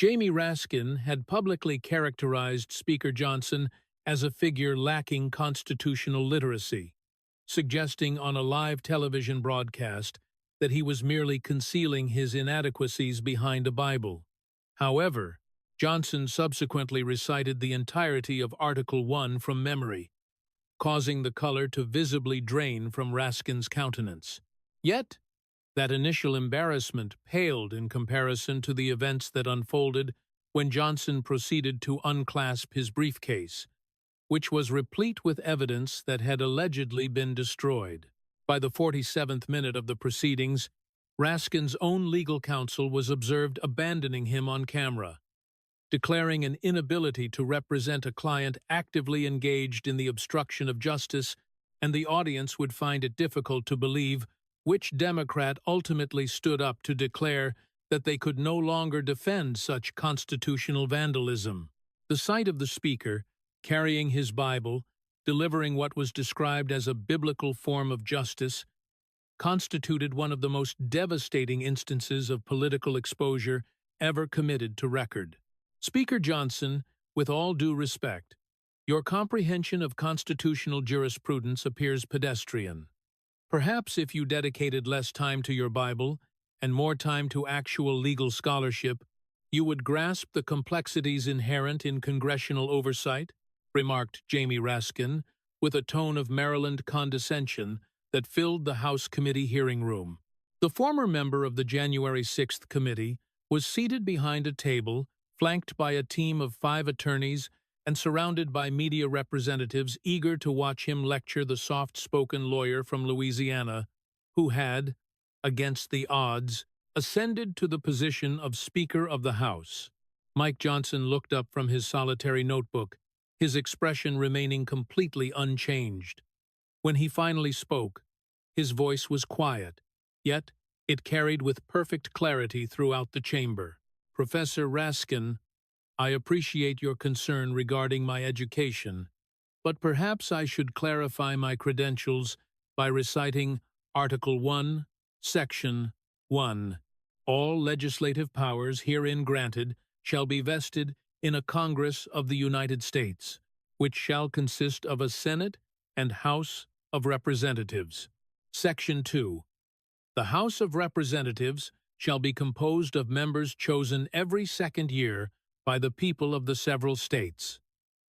Jamie Raskin had publicly characterized Speaker Johnson as a figure lacking constitutional literacy, suggesting on a live television broadcast that he was merely concealing his inadequacies behind a Bible. However, Johnson subsequently recited the entirety of Article 1 from memory, causing the color to visibly drain from Raskin's countenance. Yet, that initial embarrassment paled in comparison to the events that unfolded when Johnson proceeded to unclasp his briefcase, which was replete with evidence that had allegedly been destroyed. By the 47th minute of the proceedings, Raskin's own legal counsel was observed abandoning him on camera, declaring an inability to represent a client actively engaged in the obstruction of justice, and the audience would find it difficult to believe which Democrat ultimately stood up to declare that they could no longer defend such constitutional vandalism. The sight of the Speaker, carrying his Bible, delivering what was described as a biblical form of justice, constituted one of the most devastating instances of political exposure ever committed to record. Speaker Johnson, with all due respect, your comprehension of constitutional jurisprudence appears pedestrian. Perhaps if you dedicated less time to your Bible and more time to actual legal scholarship, you would grasp the complexities inherent in congressional oversight, remarked Jamie Raskin, with a tone of Maryland condescension that filled the House committee hearing room. The former member of the January 6th committee was seated behind a table, flanked by a team of 5 attorneys and surrounded by media representatives eager to watch him lecture the soft-spoken lawyer from Louisiana who had, against the odds, ascended to the position of Speaker of the House. Mike Johnson looked up from his solitary notebook, his expression remaining completely unchanged. When he finally spoke, his voice was quiet, yet it carried with perfect clarity throughout the chamber. Professor Raskin, I appreciate your concern regarding my education, but perhaps I should clarify my credentials by reciting Article 1, Section 1. All legislative powers herein granted shall be vested in a Congress of the United States, which shall consist of a Senate and House of Representatives. Section 2. The House of Representatives shall be composed of members chosen every second year by the people of the several states.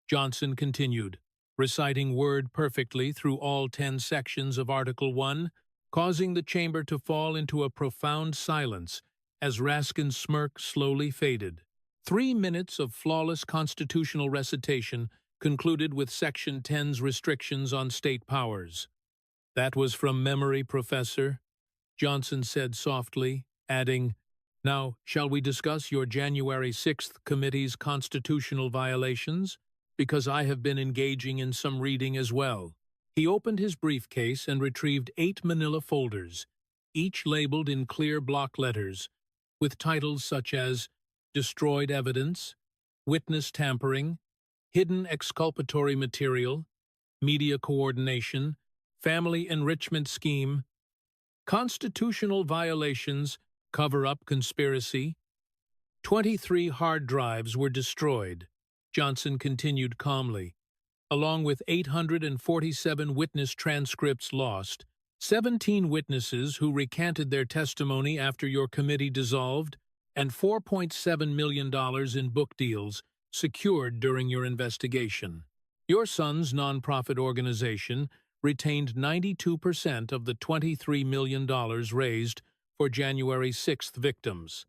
Johnson continued, reciting word perfectly through all 10 sections of Article 1, causing the chamber to fall into a profound silence as Raskin's smirk slowly faded. 3 minutes of flawless constitutional recitation concluded with Section 10's restrictions on state powers. That was from memory, Professor, Johnson said softly, adding, Now, shall we discuss your January 6th committee's constitutional violations? Because I have been engaging in some reading as well. He opened his briefcase and retrieved 8 manila folders, each labeled in clear block letters, with titles such as Destroyed Evidence, Witness Tampering, Hidden Exculpatory Material, Media Coordination, Family Enrichment Scheme, Constitutional Violations, Cover-up Conspiracy. 23 hard drives were destroyed, Johnson continued calmly, along with 847 witness transcripts lost, 17 witnesses who recanted their testimony after your committee dissolved, and $4.7 million in book deals secured during your investigation. Your son's nonprofit organization retained 92% of the $23 million raised for January 6th victims.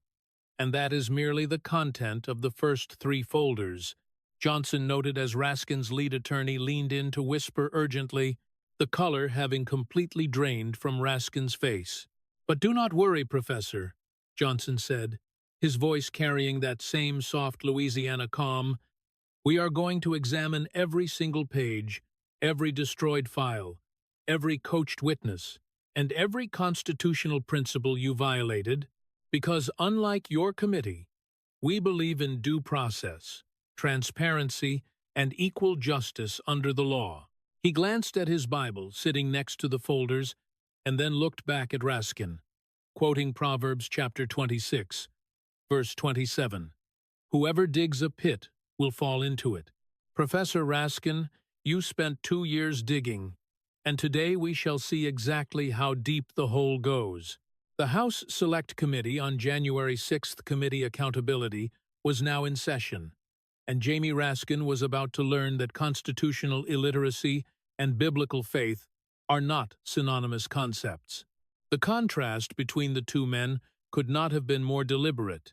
And that is merely the content of the first 3 folders, Johnson noted as Raskin's lead attorney leaned in to whisper urgently, the color having completely drained from Raskin's face. But do not worry, Professor, Johnson said, his voice carrying that same soft Louisiana calm. We are going to examine every single page, every destroyed file, every coached witness, and every constitutional principle you violated, because unlike your committee, we believe in due process, transparency, and equal justice under the law. He glanced at his Bible sitting next to the folders and then looked back at Raskin, quoting Proverbs chapter 26, verse 27. Whoever digs a pit will fall into it. Professor Raskin, you spent 2 years digging, and today we shall see exactly how deep the hole goes. The House Select Committee on January 6th Committee Accountability was now in session, and Jamie Raskin was about to learn that constitutional illiteracy and biblical faith are not synonymous concepts. The contrast between the two men could not have been more deliberate.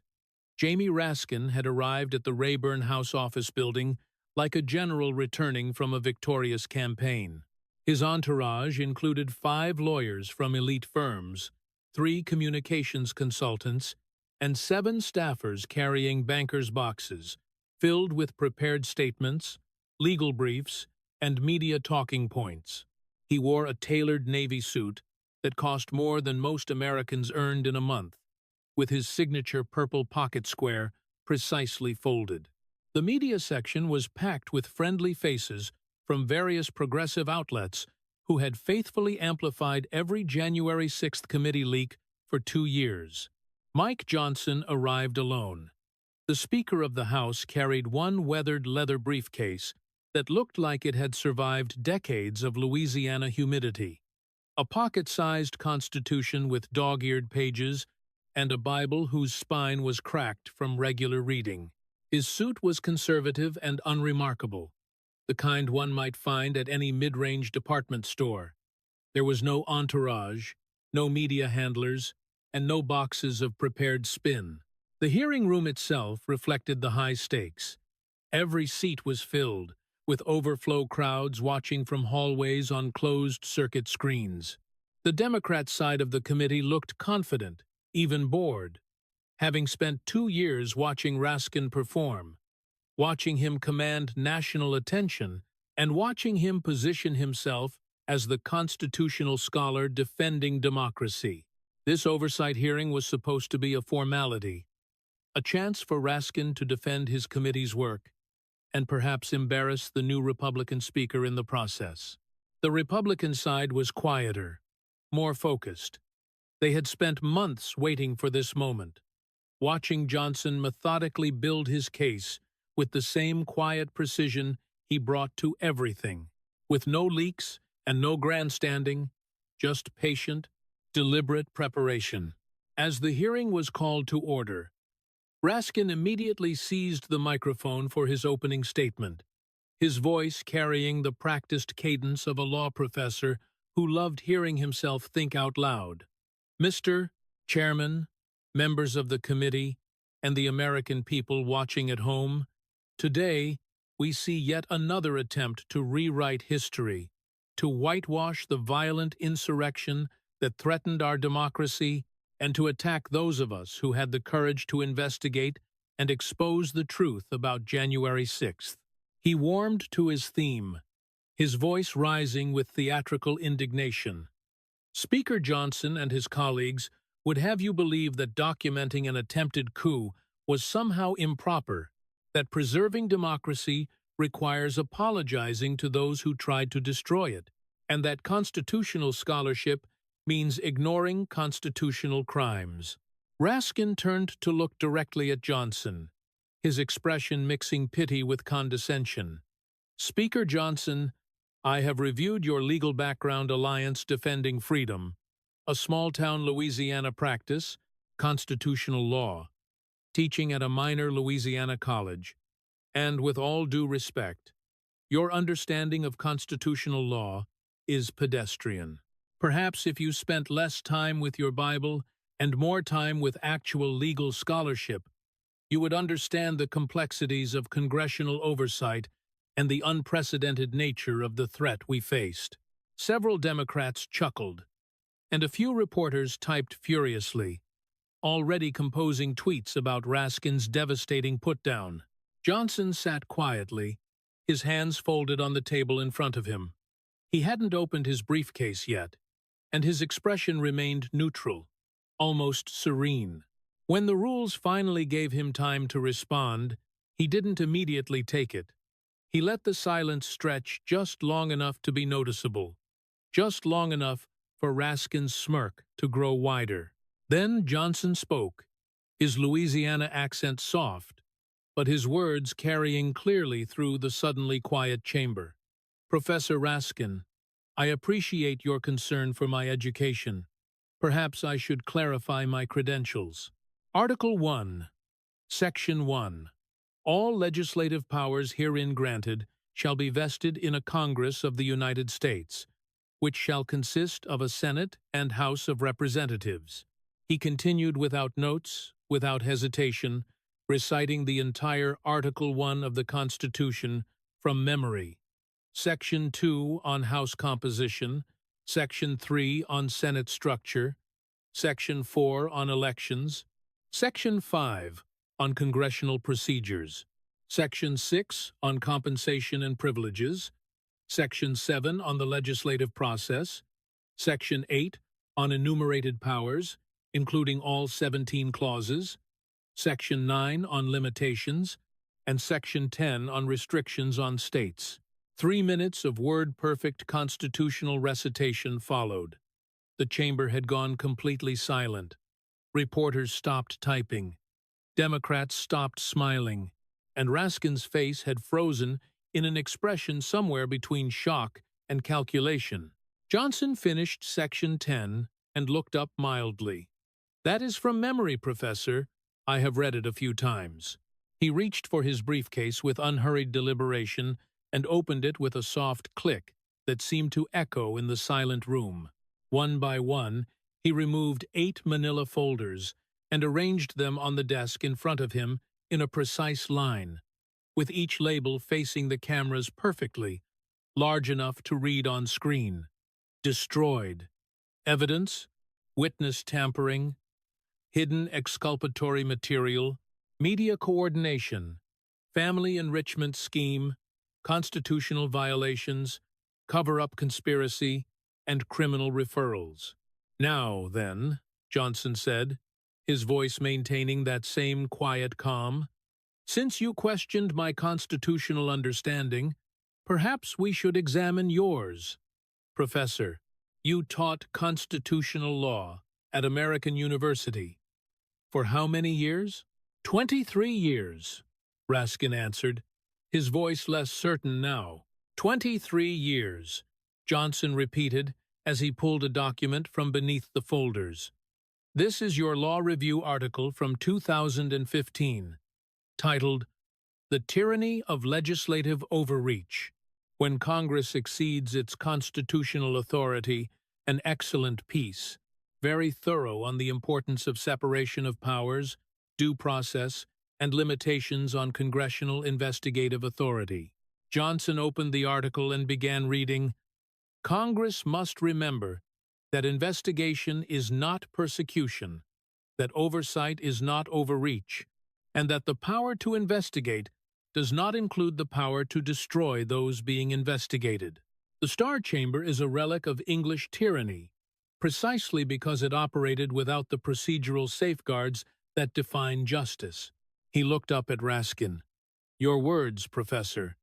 Jamie Raskin had arrived at the Rayburn House Office building like a general returning from a victorious campaign. His entourage included 5 lawyers from elite firms, 3 communications consultants, and 7 staffers carrying bankers' boxes, filled with prepared statements, legal briefs, and media talking points. He wore a tailored Navy suit that cost more than most Americans earned in a month, with his signature purple pocket square precisely folded. The media section was packed with friendly faces from various progressive outlets who had faithfully amplified every January 6th committee leak for 2 years. Mike Johnson arrived alone. The Speaker of the House carried one weathered leather briefcase that looked like it had survived decades of Louisiana humidity, a pocket-sized Constitution with dog-eared pages, and a Bible whose spine was cracked from regular reading. His suit was conservative and unremarkable, the kind one might find at any mid-range department store. There was no entourage, no media handlers, and no boxes of prepared spin. The hearing room itself reflected the high stakes. Every seat was filled, with overflow crowds watching from hallways on closed-circuit screens. The Democrat side of the committee looked confident, even bored, having spent 2 years watching Raskin perform, watching him command national attention, and watching him position himself as the constitutional scholar defending democracy. This oversight hearing was supposed to be a formality, a chance for Raskin to defend his committee's work, and perhaps embarrass the new Republican Speaker in the process. The Republican side was quieter, more focused. They had spent months waiting for this moment, watching Johnson methodically build his case with the same quiet precision he brought to everything, with no leaks and no grandstanding, just patient, deliberate preparation. As the hearing was called to order, Raskin immediately seized the microphone for his opening statement, his voice carrying the practiced cadence of a law professor who loved hearing himself think out loud. Mr. Chairman, members of the committee, and the American people watching at home, today we see yet another attempt to rewrite history, to whitewash the violent insurrection that threatened our democracy, and to attack those of us who had the courage to investigate and expose the truth about January 6th. He warmed to his theme, his voice rising with theatrical indignation. Speaker Johnson and his colleagues would have you believe that documenting an attempted coup was somehow improper, that preserving democracy requires apologizing to those who tried to destroy it, and that constitutional scholarship means ignoring constitutional crimes. Raskin turned to look directly at Johnson, his expression mixing pity with condescension. Speaker Johnson, I have reviewed your legal background, Alliance Defending Freedom, a small-town Louisiana practice, constitutional law, teaching at a minor Louisiana college, and with all due respect, your understanding of constitutional law is pedestrian. Perhaps if you spent less time with your Bible and more time with actual legal scholarship, you would understand the complexities of congressional oversight and the unprecedented nature of the threat we faced. Several Democrats chuckled, and a few reporters typed furiously, already composing tweets about Raskin's devastating put-down. Johnson sat quietly, his hands folded on the table in front of him. He hadn't opened his briefcase yet, and his expression remained neutral, almost serene. When the rules finally gave him time to respond, he didn't immediately take it. He let the silence stretch just long enough to be noticeable, just long enough for Raskin's smirk to grow wider. Then Johnson spoke, his Louisiana accent soft, but his words carrying clearly through the suddenly quiet chamber. "Professor Raskin, I appreciate your concern for my education. Perhaps I should clarify my credentials. Article 1, Section 1. All legislative powers herein granted shall be vested in a Congress of the United States, which shall consist of a Senate and House of Representatives." He continued without notes, without hesitation, reciting the entire Article 1 of the Constitution from memory. Section 2 on House composition, Section 3 on Senate structure, Section 4 on elections, Section 5 on congressional procedures, Section 6 on compensation and privileges, Section 7 on the legislative process, Section 8 on enumerated powers, including all 17 clauses, Section 9 on limitations, and Section 10 on restrictions on states. 3 minutes of word-perfect constitutional recitation followed. The chamber had gone completely silent. Reporters stopped typing. Democrats stopped smiling, and Raskin's face had frozen in an expression somewhere between shock and calculation. Johnson finished Section 10 and looked up mildly. "That is from memory, Professor. I have read it a few times." He reached for his briefcase with unhurried deliberation and opened it with a soft click that seemed to echo in the silent room. One by one, he removed 8 manila folders and arranged them on the desk in front of him in a precise line, with each label facing the cameras perfectly, large enough to read on screen. Destroyed. Evidence, witness tampering, hidden exculpatory material, media coordination, family enrichment scheme, constitutional violations, cover-up conspiracy, and criminal referrals. "Now, then," Johnson said, his voice maintaining that same quiet calm, "since you questioned my constitutional understanding, perhaps we should examine yours. Professor, you taught constitutional law at American University. For how many years?" 23 years, Raskin answered, his voice less certain now. 23 years, Johnson repeated as he pulled a document from beneath the folders. "This is your law review article from 2015, titled, 'The Tyranny of Legislative Overreach. When Congress exceeds its constitutional authority, an excellent piece, very thorough on the importance of separation of powers, due process, and limitations on congressional investigative authority.'" Johnson opened the article and began reading, "Congress must remember that investigation is not persecution, that oversight is not overreach, and that the power to investigate does not include the power to destroy those being investigated. The Star Chamber is a relic of English tyranny, precisely because it operated without the procedural safeguards that define justice." He looked up at Raskin. "Your words, Professor,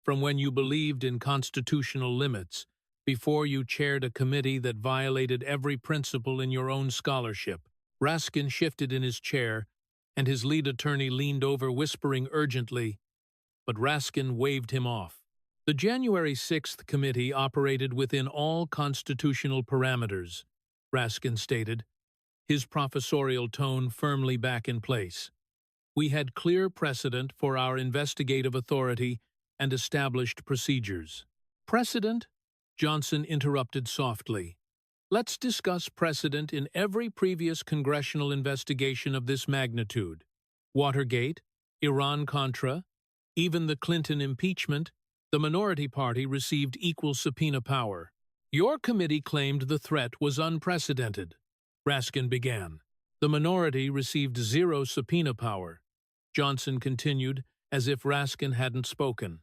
from when you believed in constitutional limits, before you chaired a committee that violated every principle in your own scholarship." Raskin shifted in his chair, and his lead attorney leaned over whispering urgently, but Raskin waved him off. "The January 6th committee operated within all constitutional parameters," Raskin stated, his professorial tone firmly back in place. "We had clear precedent for our investigative authority and established procedures." "Precedent?" Johnson interrupted softly. "Let's discuss precedent in every previous congressional investigation of this magnitude. Watergate, Iran-Contra, even the Clinton impeachment, the minority party received equal subpoena power. Your committee claimed the threat was unprecedented," Raskin began. "The minority received 0 subpoena power," Johnson continued, as if Raskin hadn't spoken.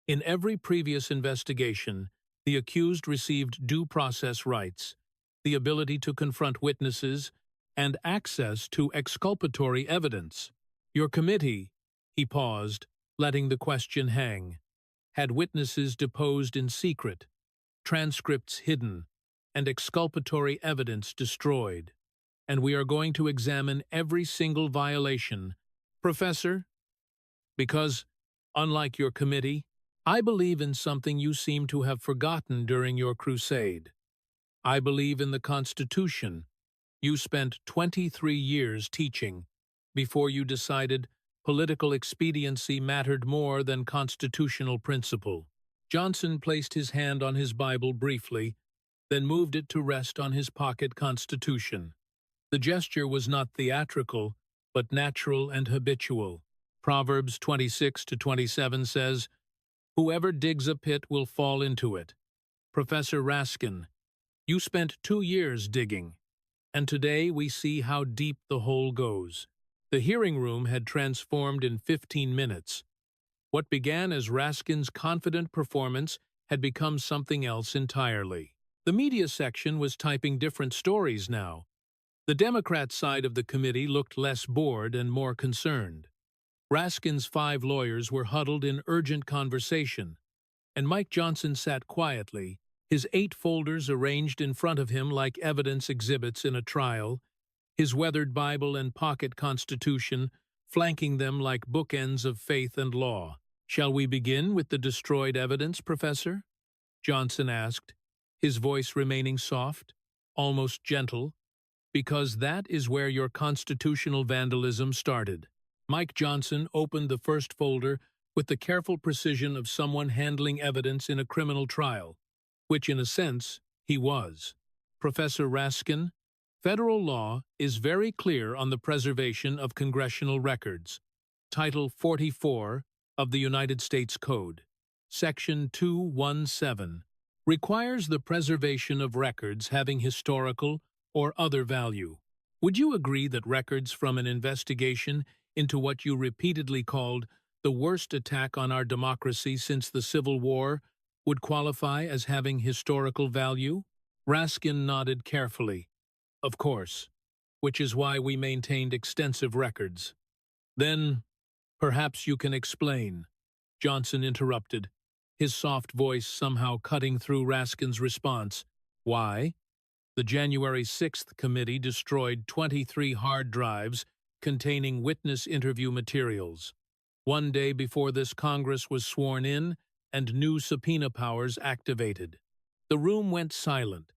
"In every previous investigation, the accused received due process rights, the ability to confront witnesses, and access to exculpatory evidence. Your committee," he paused, letting the question hang, "had witnesses deposed in secret, transcripts hidden, and exculpatory evidence destroyed. And we are going to examine every single violation." "Professor," Because, unlike your committee, I believe in something you seem to have forgotten during your crusade. I believe in the Constitution. You spent 23 years teaching before you decided political expediency mattered more than constitutional principle. Johnson placed his hand on his Bible briefly, then moved it to rest on his pocket Constitution. The gesture was not theatrical, but natural and habitual. Proverbs 26-27 says, "Whoever digs a pit will fall into it." Professor Raskin, you spent 2 years digging, and today we see how deep the hole goes. The hearing room had transformed in 15 minutes. What began as Raskin's confident performance had become something else entirely. The media section was typing different stories now. The Democrat side of the committee looked less bored and more concerned. Raskin's 5 lawyers were huddled in urgent conversation, and Mike Johnson sat quietly, his 8 folders arranged in front of him like evidence exhibits in a trial, his weathered Bible and pocket Constitution flanking them like bookends of faith and law. "Shall we begin with the destroyed evidence, Professor?" Johnson asked, his voice remaining soft, almost gentle, "because that is where your constitutional vandalism started." Mike Johnson opened the first folder with the careful precision of someone handling evidence in a criminal trial, which in a sense he was. "Professor Raskin, federal law is very clear on the preservation of congressional records. Title 44 of the United States Code, Section 217, requires the preservation of records having historical or other value. Would you agree that records from an investigation into what you repeatedly called the worst attack on our democracy since the Civil War would qualify as having historical value?" Raskin nodded carefully. "Of course, which is why we maintained extensive records." "Then, perhaps you can explain," Johnson interrupted, his soft voice somehow cutting through Raskin's response. "Why?" The January 6th committee destroyed 23 hard drives containing witness interview materials. One day before this Congress was sworn in and new subpoena powers activated. The room went silent.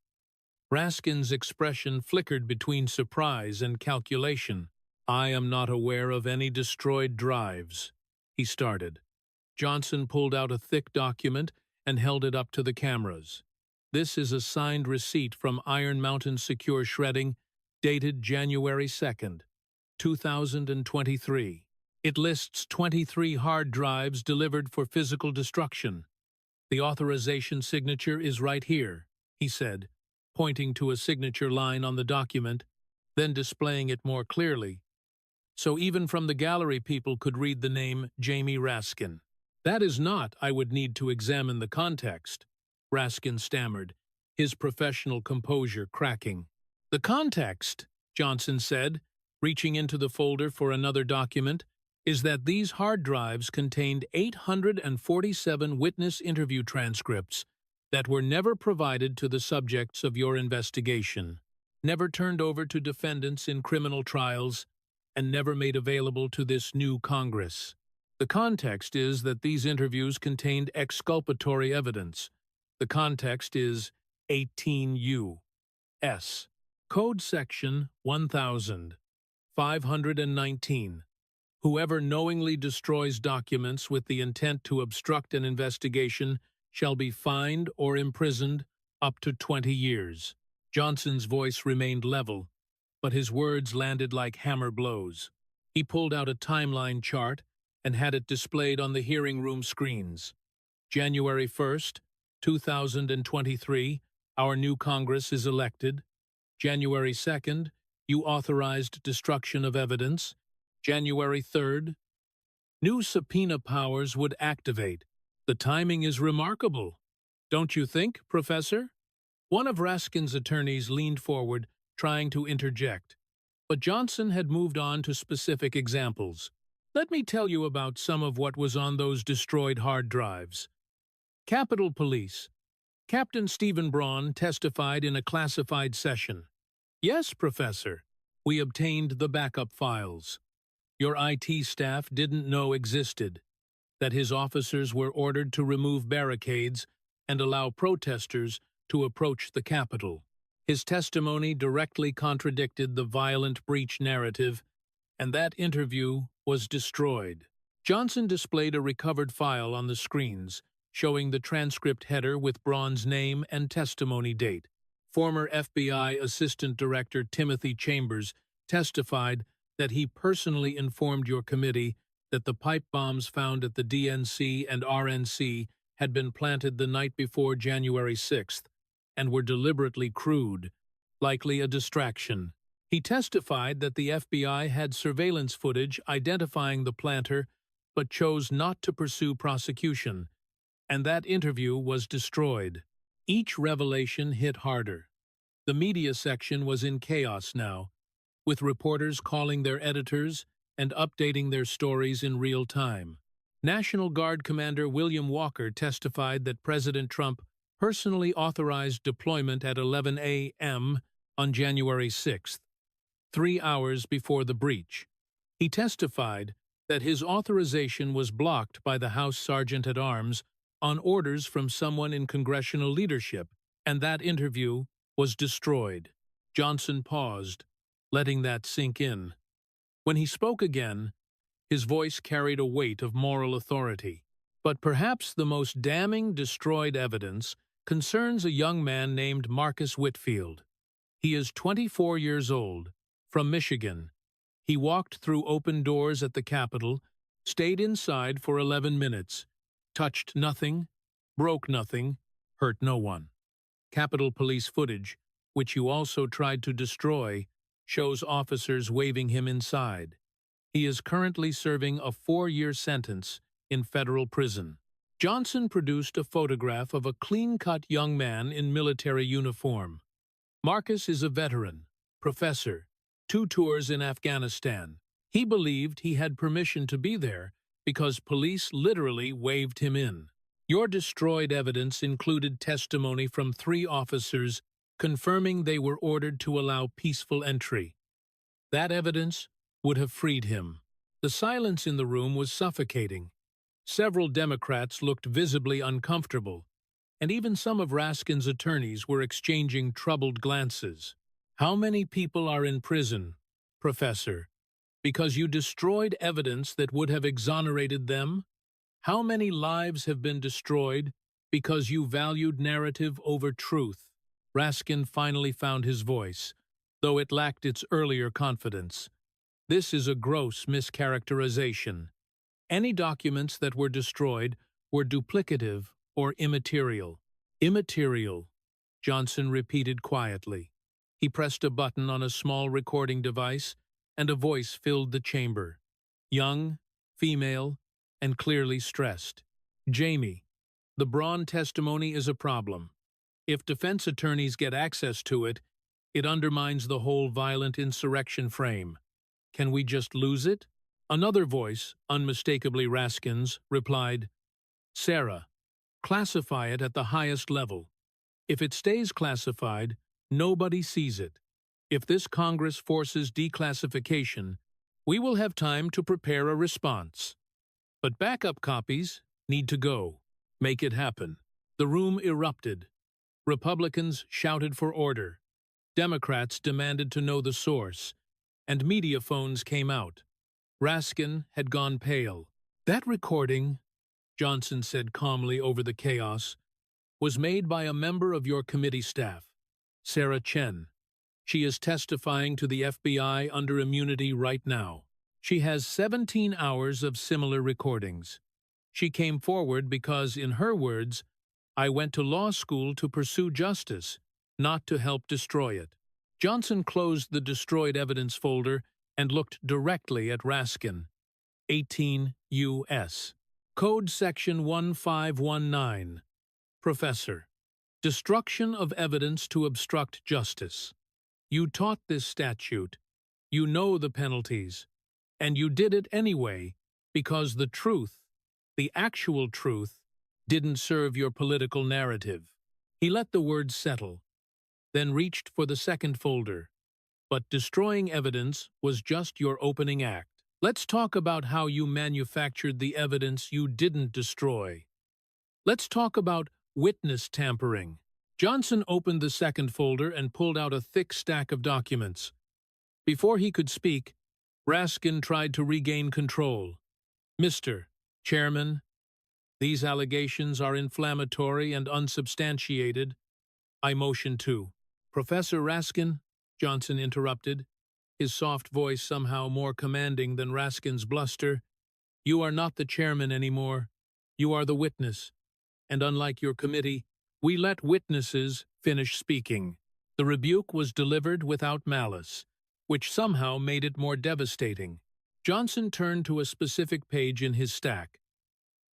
Raskin's expression flickered between surprise and calculation. "I am not aware of any destroyed drives," he started. Johnson pulled out a thick document and held it up to the cameras. "This is a signed receipt from Iron Mountain Secure Shredding, dated January 2nd, 2023. It lists 23 hard drives delivered for physical destruction. The authorization signature is right here," he said, pointing to a signature line on the document, then displaying it more clearly, so even from the gallery people could read the name Jamie Raskin. "That is not, I would need to examine the context," Raskin stammered, his professional composure cracking. "The context," Johnson said, reaching into the folder for another document, "is that these hard drives contained 847 witness interview transcripts that were never provided to the subjects of your investigation, never turned over to defendants in criminal trials, and never made available to this new Congress. The context is that these interviews contained exculpatory evidence. The context is 18 U.S. Code Section 1519. Whoever knowingly destroys documents with the intent to obstruct an investigation shall be fined or imprisoned up to 20 years. Johnson's voice remained level, but his words landed like hammer blows. He pulled out a timeline chart and had it displayed on the hearing room screens. January 1st, 2023, our new Congress is elected. January 2nd, you authorized destruction of evidence. January 3rd, new subpoena powers would activate. The timing is remarkable. Don't you think, Professor? One of Raskin's attorneys leaned forward, trying to interject, but Johnson had moved on to specific examples. "Let me tell you about some of what was on those destroyed hard drives." Capitol Police. Captain Stephen Braun testified in a classified session. "Yes, Professor, we obtained the backup files." your IT staff didn't know existed, that his officers were ordered to remove barricades and allow protesters to approach the Capitol. His testimony directly contradicted the violent breach narrative, and that interview was destroyed. Johnson displayed a recovered file on the screens, showing the transcript header with Braun's name and testimony date. Former FBI Assistant Director Timothy Chambers testified that he personally informed your committee that the pipe bombs found at the DNC and RNC had been planted the night before January 6th and were deliberately crude, likely a distraction. He testified that the FBI had surveillance footage identifying the planter but chose not to pursue prosecution, and that interview was destroyed. Each revelation hit harder. The media section was in chaos now, with reporters calling their editors and updating their stories in real time. National Guard Commander William Walker testified that President Trump personally authorized deployment at 11 a.m. on January 6th, 3 hours before the breach. He testified that his authorization was blocked by the House Sergeant-at-Arms on orders from someone in congressional leadership, and that interview was destroyed. Johnson paused, letting that sink in. When he spoke again, his voice carried a weight of moral authority. But perhaps the most damning destroyed evidence concerns a young man named Marcus Whitfield. He is 24 years old, from Michigan. He walked through open doors at the Capitol, stayed inside for 11 minutes, touched nothing, broke nothing, hurt no one. Capitol Police footage, which you also tried to destroy, shows officers waving him inside. He is currently serving a 4-year sentence in federal prison. Johnson produced a photograph of a clean-cut young man in military uniform. Marcus is a veteran, professor, 2 tours in Afghanistan. He believed he had permission to be there because police literally waved him in. Your destroyed evidence included testimony from 3 officers confirming they were ordered to allow peaceful entry. That evidence would have freed him. The silence in the room was suffocating. Several Democrats looked visibly uncomfortable, and even some of Raskin's attorneys were exchanging troubled glances. How many people are in prison, Professor, because you destroyed evidence that would have exonerated them? How many lives have been destroyed because you valued narrative over truth? Raskin finally found his voice, though it lacked its earlier confidence. This is a gross mischaracterization. Any documents that were destroyed were duplicative or immaterial. Immaterial, Johnson repeated quietly. He pressed a button on a small recording device, and a voice filled the chamber. Young, female, and clearly stressed. Jamie, the Braun testimony is a problem. If defense attorneys get access to it, it undermines the whole violent insurrection frame. Can we just lose it? Another voice, unmistakably Raskin's, replied, Sarah, classify it at the highest level. If it stays classified, nobody sees it. If this Congress forces declassification, we will have time to prepare a response. But backup copies need to go. Make it happen. The room erupted. Republicans shouted for order. Democrats demanded to know the source, and media phones came out. Raskin had gone pale. That recording, Johnson said calmly over the chaos, was made by a member of your committee staff, Sarah Chen. She is testifying to the FBI under immunity right now. She has 17 hours of similar recordings. She came forward because, in her words, I went to law school to pursue justice, not to help destroy it. Johnson closed the destroyed evidence folder and looked directly at Raskin. 18 U.S. Code Section 1519. Professor, destruction of evidence to obstruct justice. You taught this statute. You know the penalties. And you did it anyway because the truth, the actual truth, didn't serve your political narrative. He let the words settle, then reached for the second folder. But destroying evidence was just your opening act. Let's talk about how you manufactured the evidence you didn't destroy. Let's talk about witness tampering. Johnson opened the second folder and pulled out a thick stack of documents. Before he could speak, Raskin tried to regain control. Mr. Chairman, these allegations are inflammatory and unsubstantiated. I motion to. Professor Raskin, Johnson interrupted, his soft voice somehow more commanding than Raskin's bluster. You are not the chairman anymore. You are the witness. And unlike your committee, we let witnesses finish speaking. The rebuke was delivered without malice, which somehow made it more devastating. Johnson turned to a specific page in his stack.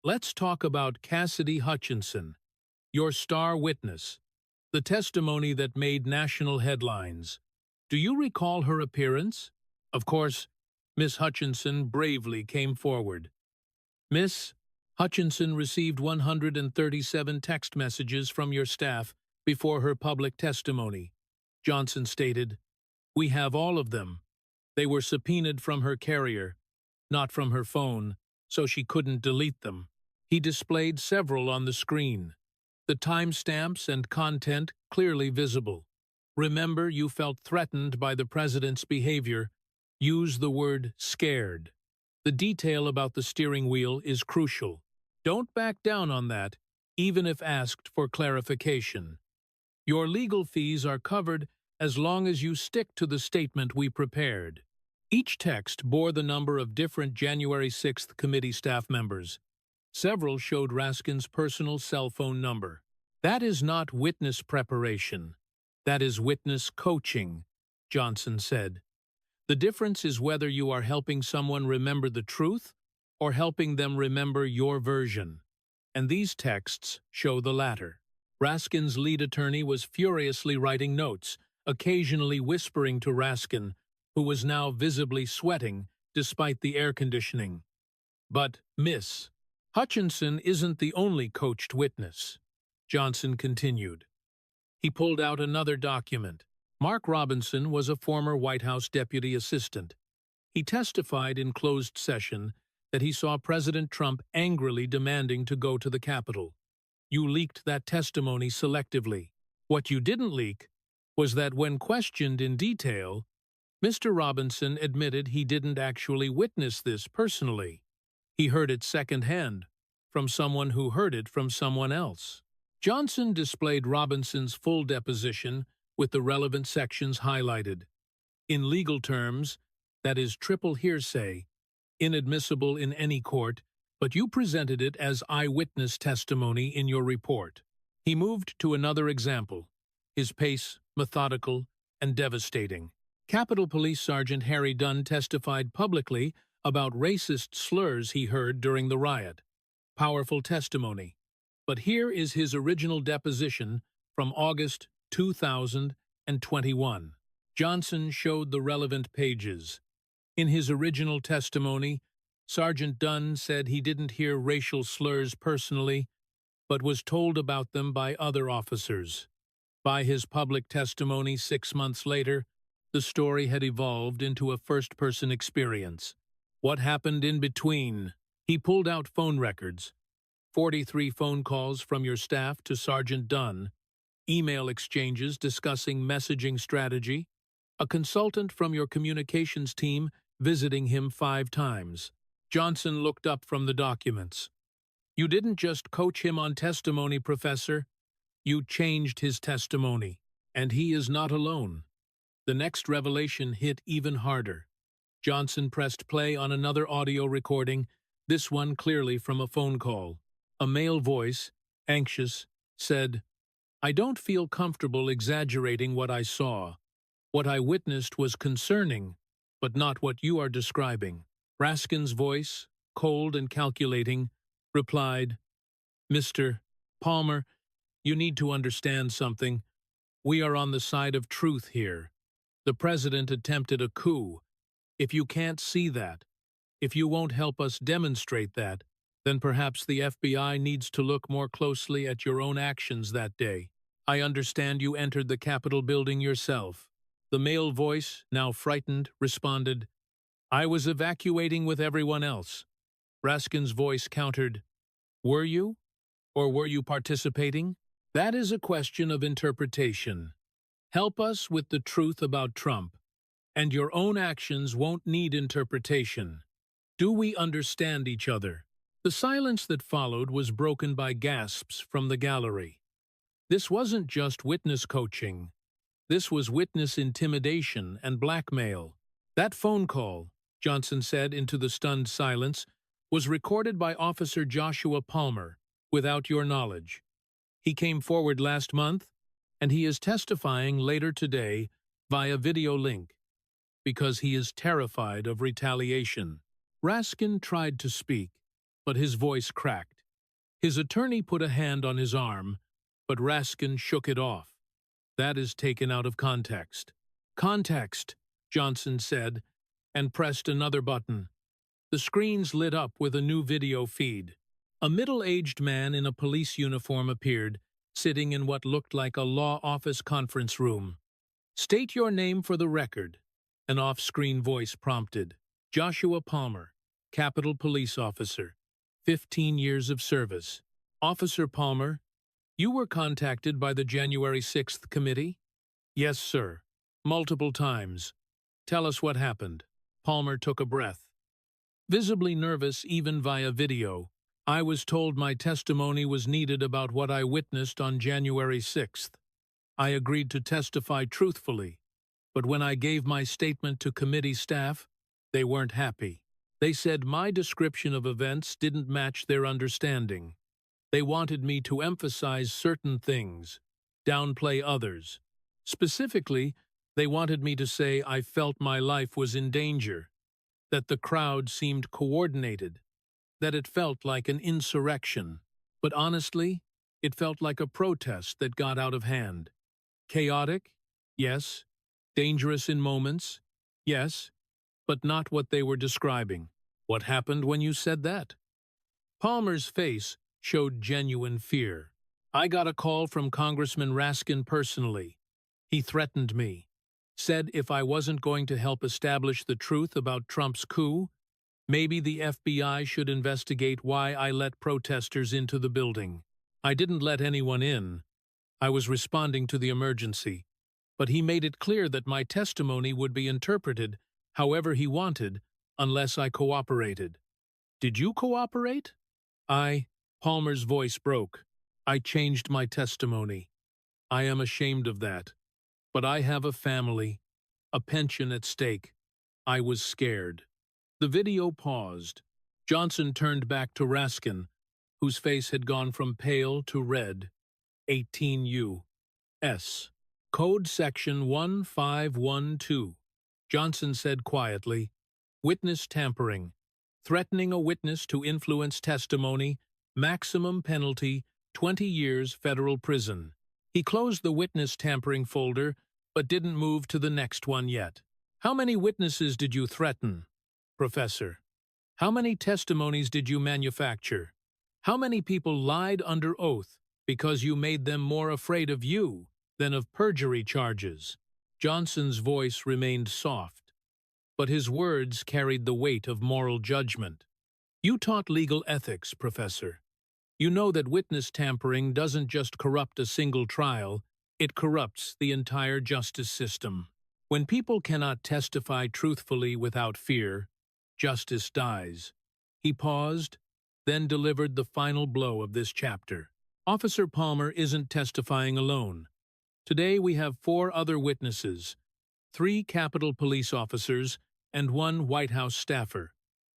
Let's talk about Cassidy Hutchinson, your star witness, the testimony that made national headlines. Do you recall her appearance? Of course, Miss Hutchinson bravely came forward. Miss Hutchinson received 137 text messages from your staff before her public testimony. Johnson stated, We have all of them. They were subpoenaed from her carrier, not from her phone, so she couldn't delete them. He displayed several on the screen, the timestamps and content clearly visible. Remember, you felt threatened by the president's behavior. Use the word scared. The detail about the steering wheel is crucial. Don't back down on that, even if asked for clarification. Your legal fees are covered as long as you stick to the statement we prepared. Each text bore the number of different January 6th committee staff members. Several showed Raskin's personal cell phone number. That is not witness preparation. That is witness coaching, Johnson said. The difference is whether you are helping someone remember the truth or helping them remember your version. And these texts show the latter. Raskin's lead attorney was furiously writing notes, occasionally whispering to Raskin, who was now visibly sweating despite the air conditioning. But Miss Hutchinson isn't the only coached witness, Johnson continued. He pulled out another document. Mark Robinson was a former White House deputy assistant. He testified in closed session that he saw President Trump angrily demanding to go to the Capitol. You leaked that testimony selectively. What you didn't leak was that when questioned in detail, Mr. Robinson admitted he didn't actually witness this personally. He heard it secondhand, from someone who heard it from someone else. Johnson displayed Robinson's full deposition with the relevant sections highlighted. In legal terms, that is triple hearsay, inadmissible in any court, but you presented it as eyewitness testimony in your report. He moved to another example, his pace methodical and devastating. Capitol Police Sergeant Harry Dunn testified publicly about racist slurs he heard during the riot. Powerful testimony. But here is his original deposition from August 2021. Johnson showed the relevant pages. In his original testimony, Sergeant Dunn said he didn't hear racial slurs personally, but was told about them by other officers. By his public testimony 6 months later, the story had evolved into a first-person experience. What happened in between? He pulled out phone records, 43 phone calls from your staff to Sergeant Dunn, email exchanges discussing messaging strategy, a consultant from your communications team visiting him 5 times. Johnson looked up from the documents. You didn't just coach him on testimony, Professor. You changed his testimony, and he is not alone. The next revelation hit even harder. Johnson pressed play on another audio recording, this one clearly from a phone call. A male voice, anxious, said, I don't feel comfortable exaggerating what I saw. What I witnessed was concerning, but not what you are describing. Raskin's voice, cold and calculating, replied, Mr. Palmer, you need to understand something. We are on the side of truth here. The president attempted a coup. If you can't see that, if you won't help us demonstrate that, then perhaps the FBI needs to look more closely at your own actions that day. I understand you entered the Capitol building yourself. The male voice, now frightened, responded, I was evacuating with everyone else. Raskin's voice countered, Were you? Or were you participating? That is a question of interpretation. Help us with the truth about Trump, and your own actions won't need interpretation. Do we understand each other? The silence that followed was broken by gasps from the gallery. This wasn't just witness coaching. This was witness intimidation and blackmail. That phone call, Johnson said into the stunned silence, was recorded by Officer Joshua Palmer, without your knowledge. He came forward last month, and he is testifying later today via video link, because he is terrified of retaliation. Raskin tried to speak, but his voice cracked. His attorney put a hand on his arm, but Raskin shook it off. That is taken out of context. Context, Johnson said, and pressed another button. The screens lit up with a new video feed. A middle-aged man in a police uniform appeared, sitting in what looked like a law office conference room. State your name for the record, an off-screen voice prompted. Joshua Palmer, Capitol Police Officer, 15 years of service. Officer Palmer, you were contacted by the January 6th committee? Yes, sir. Multiple times. Tell us what happened. Palmer took a breath. Visibly nervous even via video, I was told my testimony was needed about what I witnessed on January 6th. I agreed to testify truthfully, but when I gave my statement to committee staff, they weren't happy. They said my description of events didn't match their understanding. They wanted me to emphasize certain things, downplay others. Specifically, they wanted me to say I felt my life was in danger, that the crowd seemed coordinated, that it felt like an insurrection. But honestly, it felt like a protest that got out of hand. Chaotic? Yes. Dangerous in moments? Yes. But not what they were describing. What happened when you said that? Palmer's face showed genuine fear. I got a call from Congressman Raskin personally. He threatened me, said if I wasn't going to help establish the truth about Trump's coup, maybe the FBI should investigate why I let protesters into the building. I didn't let anyone in. I was responding to the emergency. But he made it clear that my testimony would be interpreted however he wanted, unless I cooperated. Did you cooperate? Palmer's voice broke. I changed my testimony. I am ashamed of that. But I have a family, a pension at stake. I was scared. The video paused. Johnson turned back to Raskin, whose face had gone from pale to red. 18 U.S. Code Section 1512. Johnson said quietly, Witness tampering. Threatening a witness to influence testimony, maximum penalty, 20 years federal prison. He closed the witness tampering folder, but didn't move to the next one yet. How many witnesses did you threaten, Professor? How many testimonies did you manufacture? How many people lied under oath because you made them more afraid of you than of perjury charges? Johnson's voice remained soft, but his words carried the weight of moral judgment. You taught legal ethics, Professor. You know that witness tampering doesn't just corrupt a single trial, it corrupts the entire justice system. When people cannot testify truthfully without fear, justice dies. He paused, then delivered the final blow of this chapter. Officer Palmer isn't testifying alone. Today we have 4 other witnesses, 3 Capitol Police officers and 1 White House staffer,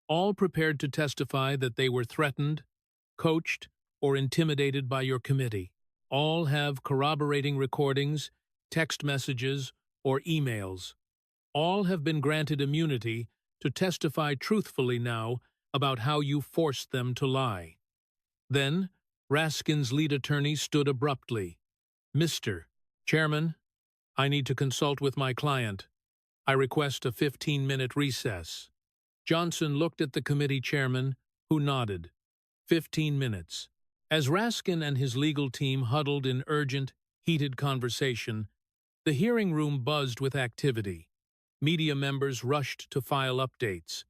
all prepared to testify that they were threatened, coached, or intimidated by your committee. All have corroborating recordings, text messages, or emails. All have been granted immunity to testify truthfully now about how you forced them to lie. Then, Raskin's lead attorney stood abruptly. Mr. Chairman, I need to consult with my client. I request a 15-minute recess. Johnson looked at the committee chairman, who nodded. 15 minutes. As Raskin and his legal team huddled in urgent, heated conversation, the hearing room buzzed with activity. media members rushed to file updates.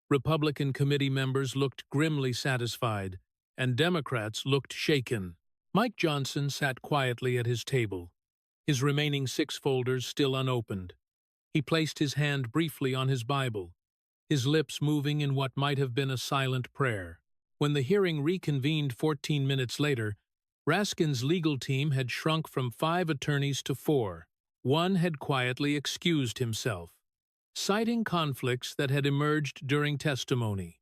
Republican committee members looked grimly satisfied, and Democrats looked shaken. Mike Johnson sat quietly at his table, his remaining 6 folders still unopened. He placed his hand briefly on his Bible, his lips moving in what might have been a silent prayer. When the hearing reconvened 14 minutes later, Raskin's legal team had shrunk from 5 attorneys to 4. One had quietly excused himself, citing conflicts that had emerged during testimony.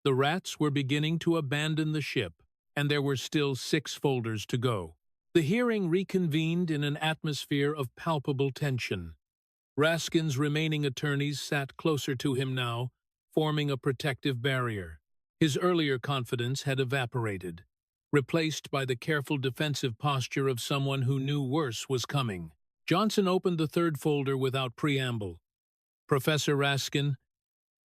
The rats were beginning to abandon the ship, and there were still 6 folders to go. The hearing reconvened in an atmosphere of palpable tension. Raskin's remaining attorneys sat closer to him now, forming a protective barrier. His earlier confidence had evaporated, replaced by the careful defensive posture of someone who knew worse was coming. Johnson opened the 3rd folder without preamble. "Professor Raskin,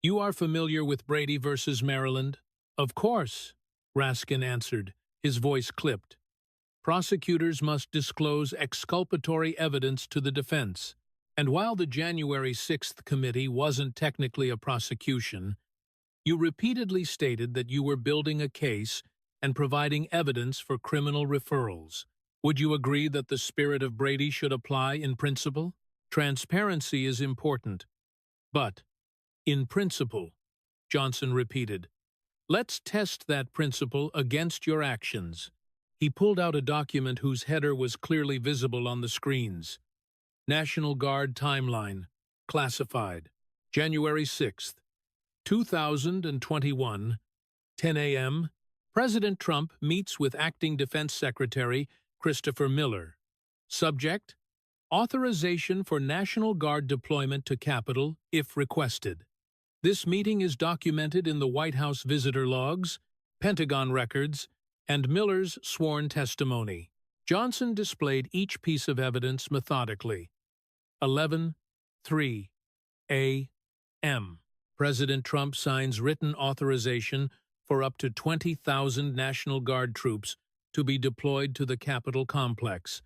you are familiar with Brady versus Maryland?" "Of course," Raskin answered, his voice clipped. "Prosecutors must disclose exculpatory evidence to the defense. And while the January 6th committee wasn't technically a prosecution, you repeatedly stated that you were building a case and providing evidence for criminal referrals. Would you agree that the spirit of Brady should apply in principle? Transparency is important. But, in principle," Johnson repeated. "Let's test that principle against your actions." He pulled out a document whose header was clearly visible on the screens. National Guard Timeline, classified. January 6th, 2021, 10 a.m. President Trump meets with Acting Defense Secretary Christopher Miller. Subject: authorization for National Guard deployment to Capitol if requested. This meeting is documented in the White House visitor logs, Pentagon records, and Miller's sworn testimony. Johnson displayed each piece of evidence methodically. 11:03 a.m. President Trump signs written authorization for up to 20,000 National Guard troops to be deployed to the Capitol complex,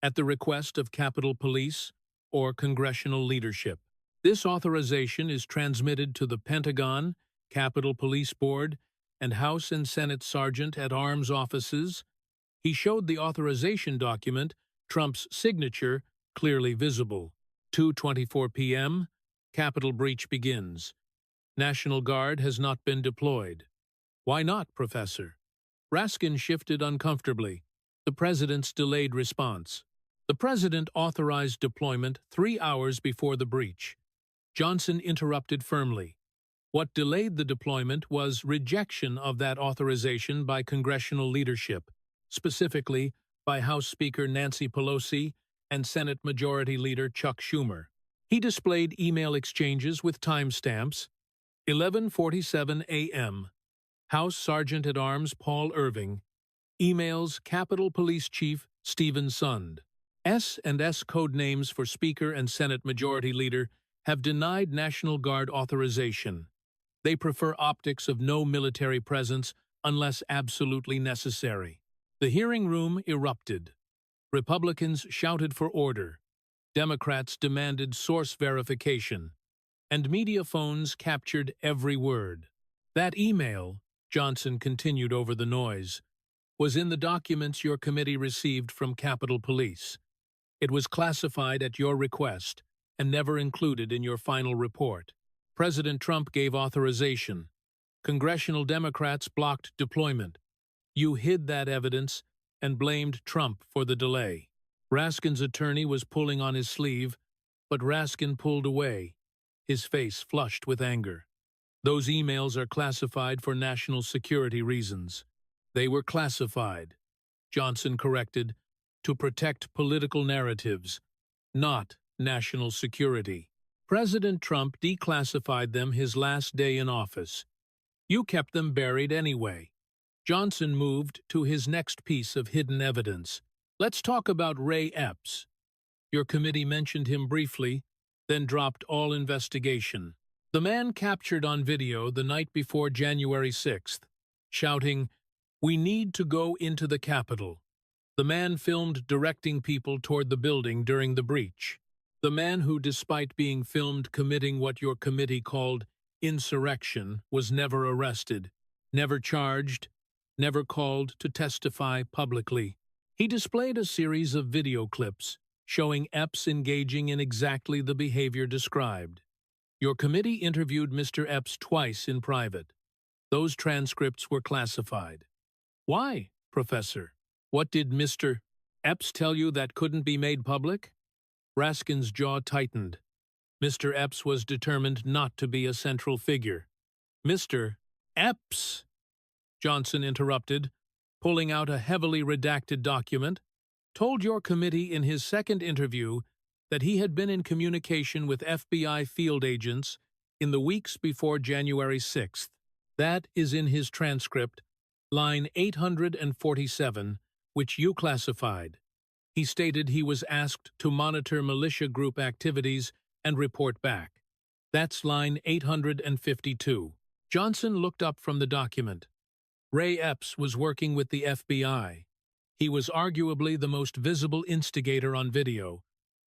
at the request of Capitol Police or Congressional leadership. This authorization is transmitted to the Pentagon, Capitol Police Board, and House and Senate Sergeant-at-Arms offices. He showed the authorization document, Trump's signature, clearly visible. 2:24 p.m., Capitol breach begins. National Guard has not been deployed. Why not, Professor? Raskin shifted uncomfortably. The President's delayed response. The President authorized deployment 3 hours before the breach. Johnson interrupted firmly. What delayed the deployment was rejection of that authorization by congressional leadership, specifically by House Speaker Nancy Pelosi and Senate Majority Leader Chuck Schumer. He displayed email exchanges with timestamps. 11:47 a.m. House Sergeant-at-Arms Paul Irving. Emails Capitol Police Chief Stephen Sund. S&S code names for Speaker and Senate Majority Leader have denied National Guard authorization. They prefer optics of no military presence unless absolutely necessary. The hearing room erupted. Republicans shouted for order. Democrats demanded source verification. And media phones captured every word. That email, Johnson continued over the noise, was in the documents your committee received from Capitol Police. It was classified at your request and never included in your final report. President Trump gave authorization. Congressional Democrats blocked deployment. You hid that evidence and blamed Trump for the delay. Raskin's attorney was pulling on his sleeve, but Raskin pulled away, his face flushed with anger. Those emails are classified for national security reasons. They were classified, Johnson corrected, to protect political narratives, not national security. President Trump declassified them his last day in office. You kept them buried anyway. Johnson moved to his next piece of hidden evidence. Let's talk about Ray Epps. Your committee mentioned him briefly, then dropped all investigation. The man captured on video the night before January 6th, shouting, "We need to go into the Capitol." The man filmed directing people toward the building during the breach. The man who, despite being filmed committing what your committee called insurrection, was never arrested, never charged, never called to testify publicly. He displayed a series of video clips showing Epps engaging in exactly the behavior described. Your committee interviewed Mr. Epps twice in private. Those transcripts were classified. Why, Professor? What did Mr. Epps tell you that couldn't be made public? Raskin's jaw tightened. Mr. Epps was determined not to be a central figure. Mr. Epps, Johnson interrupted, pulling out a heavily redacted document, told your committee in his second interview that he had been in communication with FBI field agents in the weeks before January 6th. That is in his transcript, line 847, which you classified. He stated he was asked to monitor militia group activities and report back. That's line 852. Johnson looked up from the document. Ray Epps was working with the FBI. He was arguably the most visible instigator on video,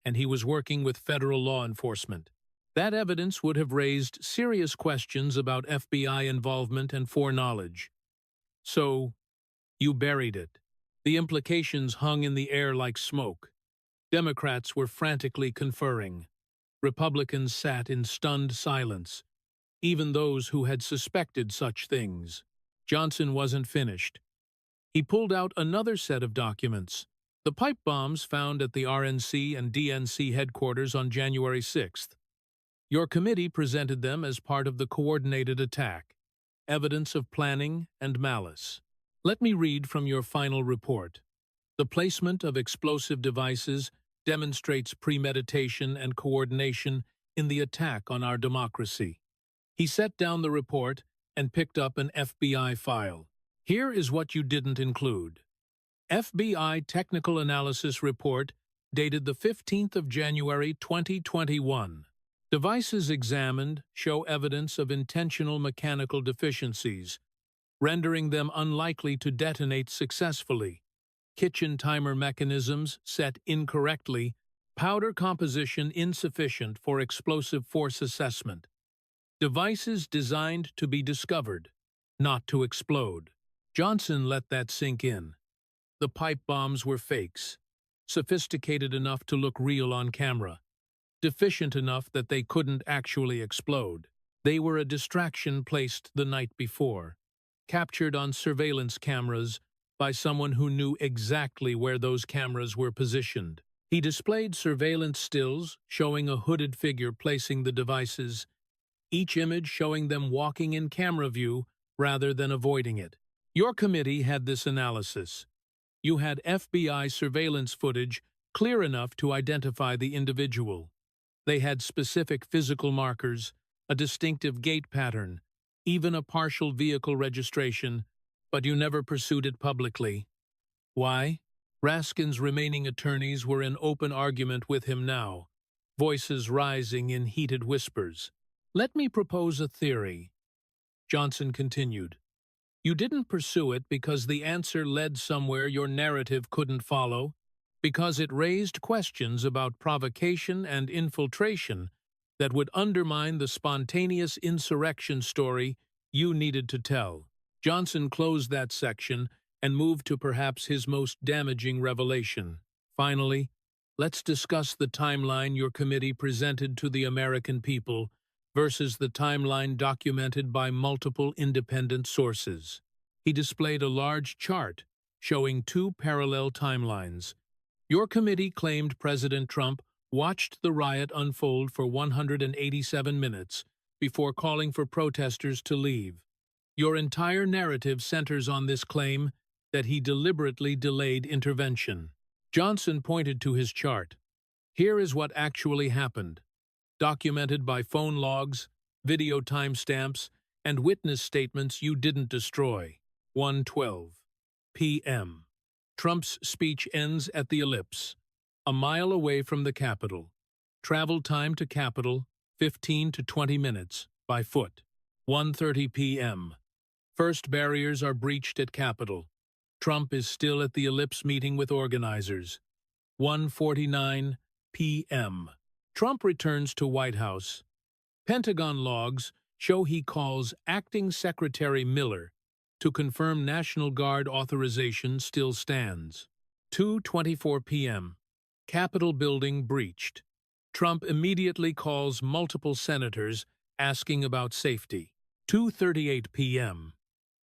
and he was working with federal law enforcement. That evidence would have raised serious questions about FBI involvement and foreknowledge. So, you buried it. The implications hung in the air like smoke. Democrats were frantically conferring. Republicans sat in stunned silence, even those who had suspected such things. Johnson wasn't finished. He pulled out another set of documents. The pipe bombs found at the RNC and DNC headquarters on January 6th. Your committee presented them as part of the coordinated attack, evidence of planning and malice. Let me read from your final report. The placement of explosive devices demonstrates premeditation and coordination in the attack on our democracy. He set down the report and picked up an FBI file. Here is what you didn't include. FBI Technical Analysis Report dated the 15th of January 2021. Devices examined show evidence of intentional mechanical deficiencies, rendering them unlikely to detonate successfully. Kitchen timer mechanisms set incorrectly, powder composition insufficient for explosive force assessment. Devices designed to be discovered, not to explode. Johnson let that sink in. The pipe bombs were fakes, sophisticated enough to look real on camera, deficient enough that they couldn't actually explode. They were a distraction placed the night before, captured on surveillance cameras by someone who knew exactly where those cameras were positioned. He displayed surveillance stills showing a hooded figure placing the devices, each image showing them walking in camera view rather than avoiding it. Your committee had this analysis. You had FBI surveillance footage clear enough to identify the individual. They had specific physical markers, a distinctive gait pattern, even a partial vehicle registration, but you never pursued it publicly. Why? Raskin's remaining attorneys were in open argument with him now, voices rising in heated whispers. Let me propose a theory. Johnson continued. You didn't pursue it because the answer led somewhere your narrative couldn't follow, because it raised questions about provocation and infiltration that would undermine the spontaneous insurrection story you needed to tell. Johnson closed that section and moved to perhaps his most damaging revelation. Finally, let's discuss the timeline your committee presented to the American people versus the timeline documented by multiple independent sources. He displayed a large chart showing two parallel timelines. Your committee claimed President Trump watched the riot unfold for 187 minutes before calling for protesters to leave. Your entire narrative centers on this claim that he deliberately delayed intervention. Johnson pointed to his chart. Here is what actually happened, documented by phone logs, video timestamps, and witness statements you didn't destroy. 1:12 p.m. Trump's speech ends at the Ellipse, a mile away from the Capitol. Travel time to Capitol, 15 to 20 minutes, by foot. 1:30 p.m. First barriers are breached at Capitol. Trump is still at the Ellipse meeting with organizers. 1:49 p.m. Trump returns to White House. Pentagon logs show he calls Acting Secretary Miller to confirm National Guard authorization still stands. 2:24 p.m. Capitol building breached. Trump immediately calls multiple senators asking about safety. 2:38 p.m.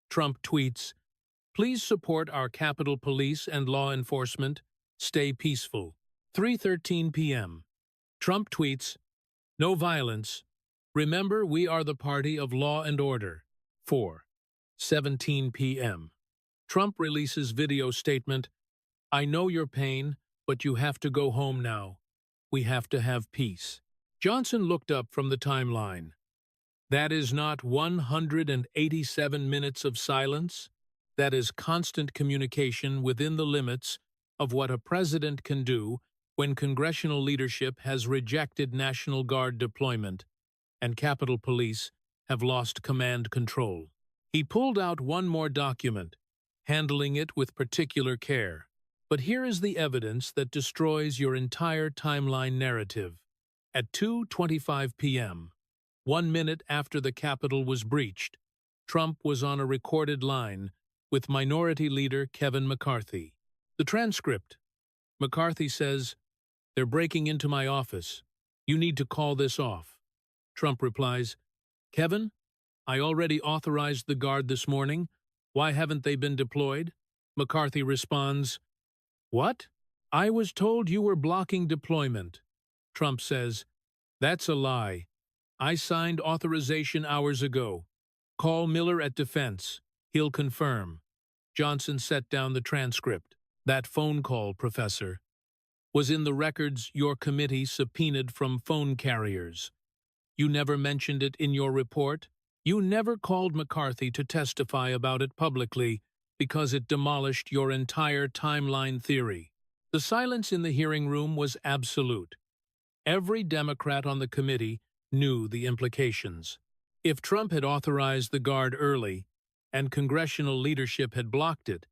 Trump tweets, "Please support our Capitol Police and law enforcement. Stay peaceful." 3:13 p.m. Trump tweets, "No violence. Remember, we are the party of law and order." 4:17 p.m. Trump releases video statement, "I know your pain, but you have to go home now. We have to have peace." Johnson looked up from the timeline. That is not 187 minutes of silence. That is constant communication within the limits of what a president can do when congressional leadership has rejected National Guard deployment and Capitol Police have lost command control. He pulled out one more document, handling it with particular care. But here is the evidence that destroys your entire timeline narrative. At 2:25 p.m., 1 minute after the Capitol was breached, Trump was on a recorded line with Minority Leader Kevin McCarthy. The transcript. McCarthy says, "They're breaking into my office. You need to call this off." Trump replies, "Kevin, I already authorized the Guard this morning. Why haven't they been deployed?" McCarthy responds, "What? I was told you were blocking deployment." Trump says, "That's a lie. I signed authorization hours ago. Call Miller at Defense. He'll confirm." Johnson set down the transcript. "That phone call, Professor, was in the records your committee subpoenaed from phone carriers. You never mentioned it in your report. You never called McCarthy to testify about it publicly because it demolished your entire timeline theory." The silence in the hearing room was absolute. Every Democrat on the committee knew the implications. If Trump had authorized the Guard early and congressional leadership had blocked it,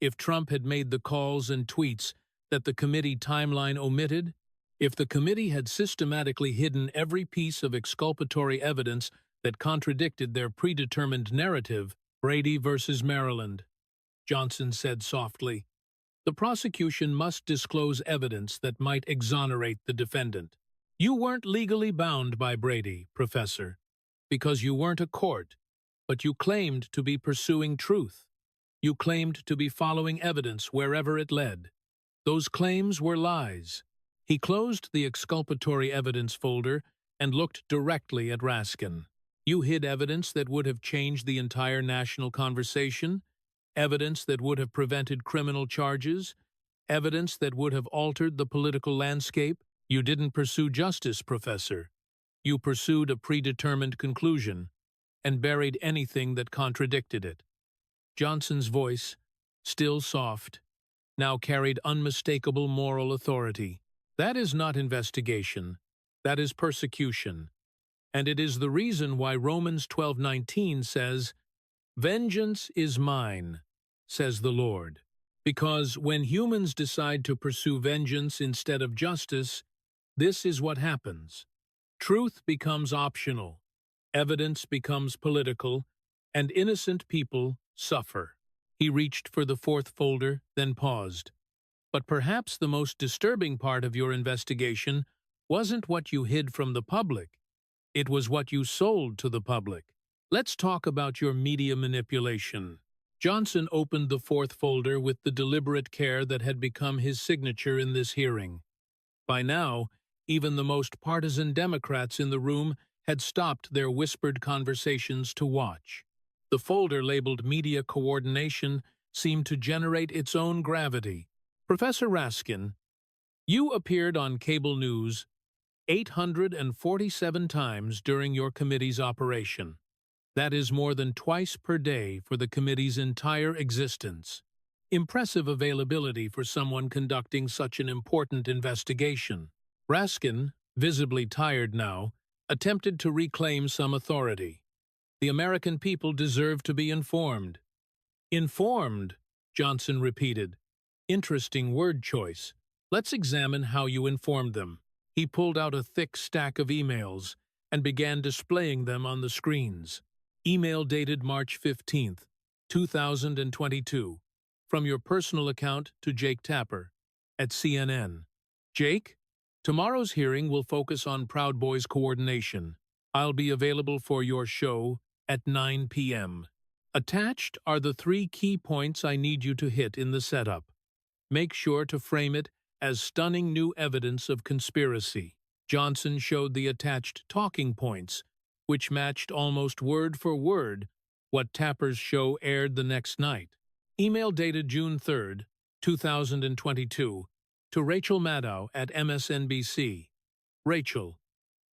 if Trump had made the calls and tweets that the committee timeline omitted, if the committee had systematically hidden every piece of exculpatory evidence that contradicted their predetermined narrative, Brady versus Maryland, Johnson said softly, "The prosecution must disclose evidence that might exonerate the defendant. You weren't legally bound by Brady, Professor, because you weren't a court, but you claimed to be pursuing truth. You claimed to be following evidence wherever it led. Those claims were lies." He closed the exculpatory evidence folder and looked directly at Raskin. "You hid evidence that would have changed the entire national conversation, evidence that would have prevented criminal charges, evidence that would have altered the political landscape. You didn't pursue justice, Professor. You pursued a predetermined conclusion and buried anything that contradicted it." Johnson's voice, still soft, now carried unmistakable moral authority. "That is not investigation. That is persecution. And it is the reason why Romans 12:19 says, 'Vengeance is mine, says the Lord.' Because when humans decide to pursue vengeance instead of justice, this is what happens. Truth becomes optional, evidence becomes political, and innocent people suffer." He reached for the fourth folder, then paused. "But perhaps the most disturbing part of your investigation wasn't what you hid from the public. It was what you sold to the public. Let's talk about your media manipulation." Johnson opened the fourth folder with the deliberate care that had become his signature in this hearing. By now, even the most partisan Democrats in the room had stopped their whispered conversations to watch. The folder labeled Media Coordination seemed to generate its own gravity. "Professor Raskin, you appeared on cable news 847 times during your committee's operation. That is more than twice per day for the committee's entire existence. Impressive availability for someone conducting such an important investigation." Raskin, visibly tired now, attempted to reclaim some authority. "The American people deserve to be informed." "Informed," Johnson repeated. "Interesting word choice. Let's examine how you informed them." He pulled out a thick stack of emails and began displaying them on the screens. Email dated March 15th, 2022. From your personal account to Jake Tapper at CNN. Jake, tomorrow's hearing will focus on Proud Boys coordination. I'll be available for your show at 9 p.m. Attached are the 3 key points I need you to hit in the setup. Make sure to frame it as stunning new evidence of conspiracy. Johnson showed the attached talking points, which matched almost word for word what Tapper's show aired the next night. Email dated June 3rd, 2022, to Rachel Maddow at MSNBC. Rachel,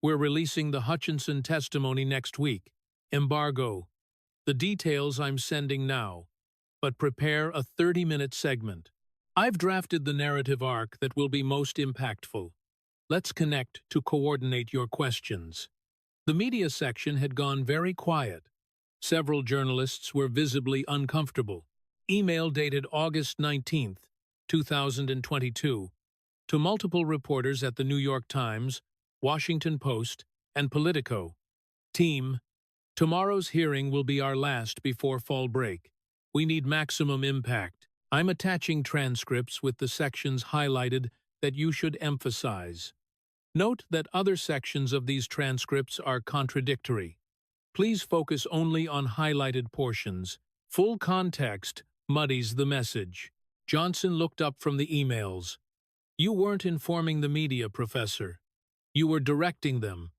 we're releasing the Hutchinson testimony next week. Embargo. The details I'm sending now, but prepare a 30-minute segment. I've drafted the narrative arc that will be most impactful. Let's connect to coordinate your questions. The media section had gone very quiet. Several journalists were visibly uncomfortable. Email dated August 19th, 2022, to multiple reporters at the New York Times, Washington Post, and Politico. Team, tomorrow's hearing will be our last before fall break. We need maximum impact. I'm attaching transcripts with the sections highlighted that you should emphasize. Note that other sections of these transcripts are contradictory. Please focus only on highlighted portions. Full context muddies the message. Johnson looked up from the emails. You weren't informing the media, Professor. You were directing them,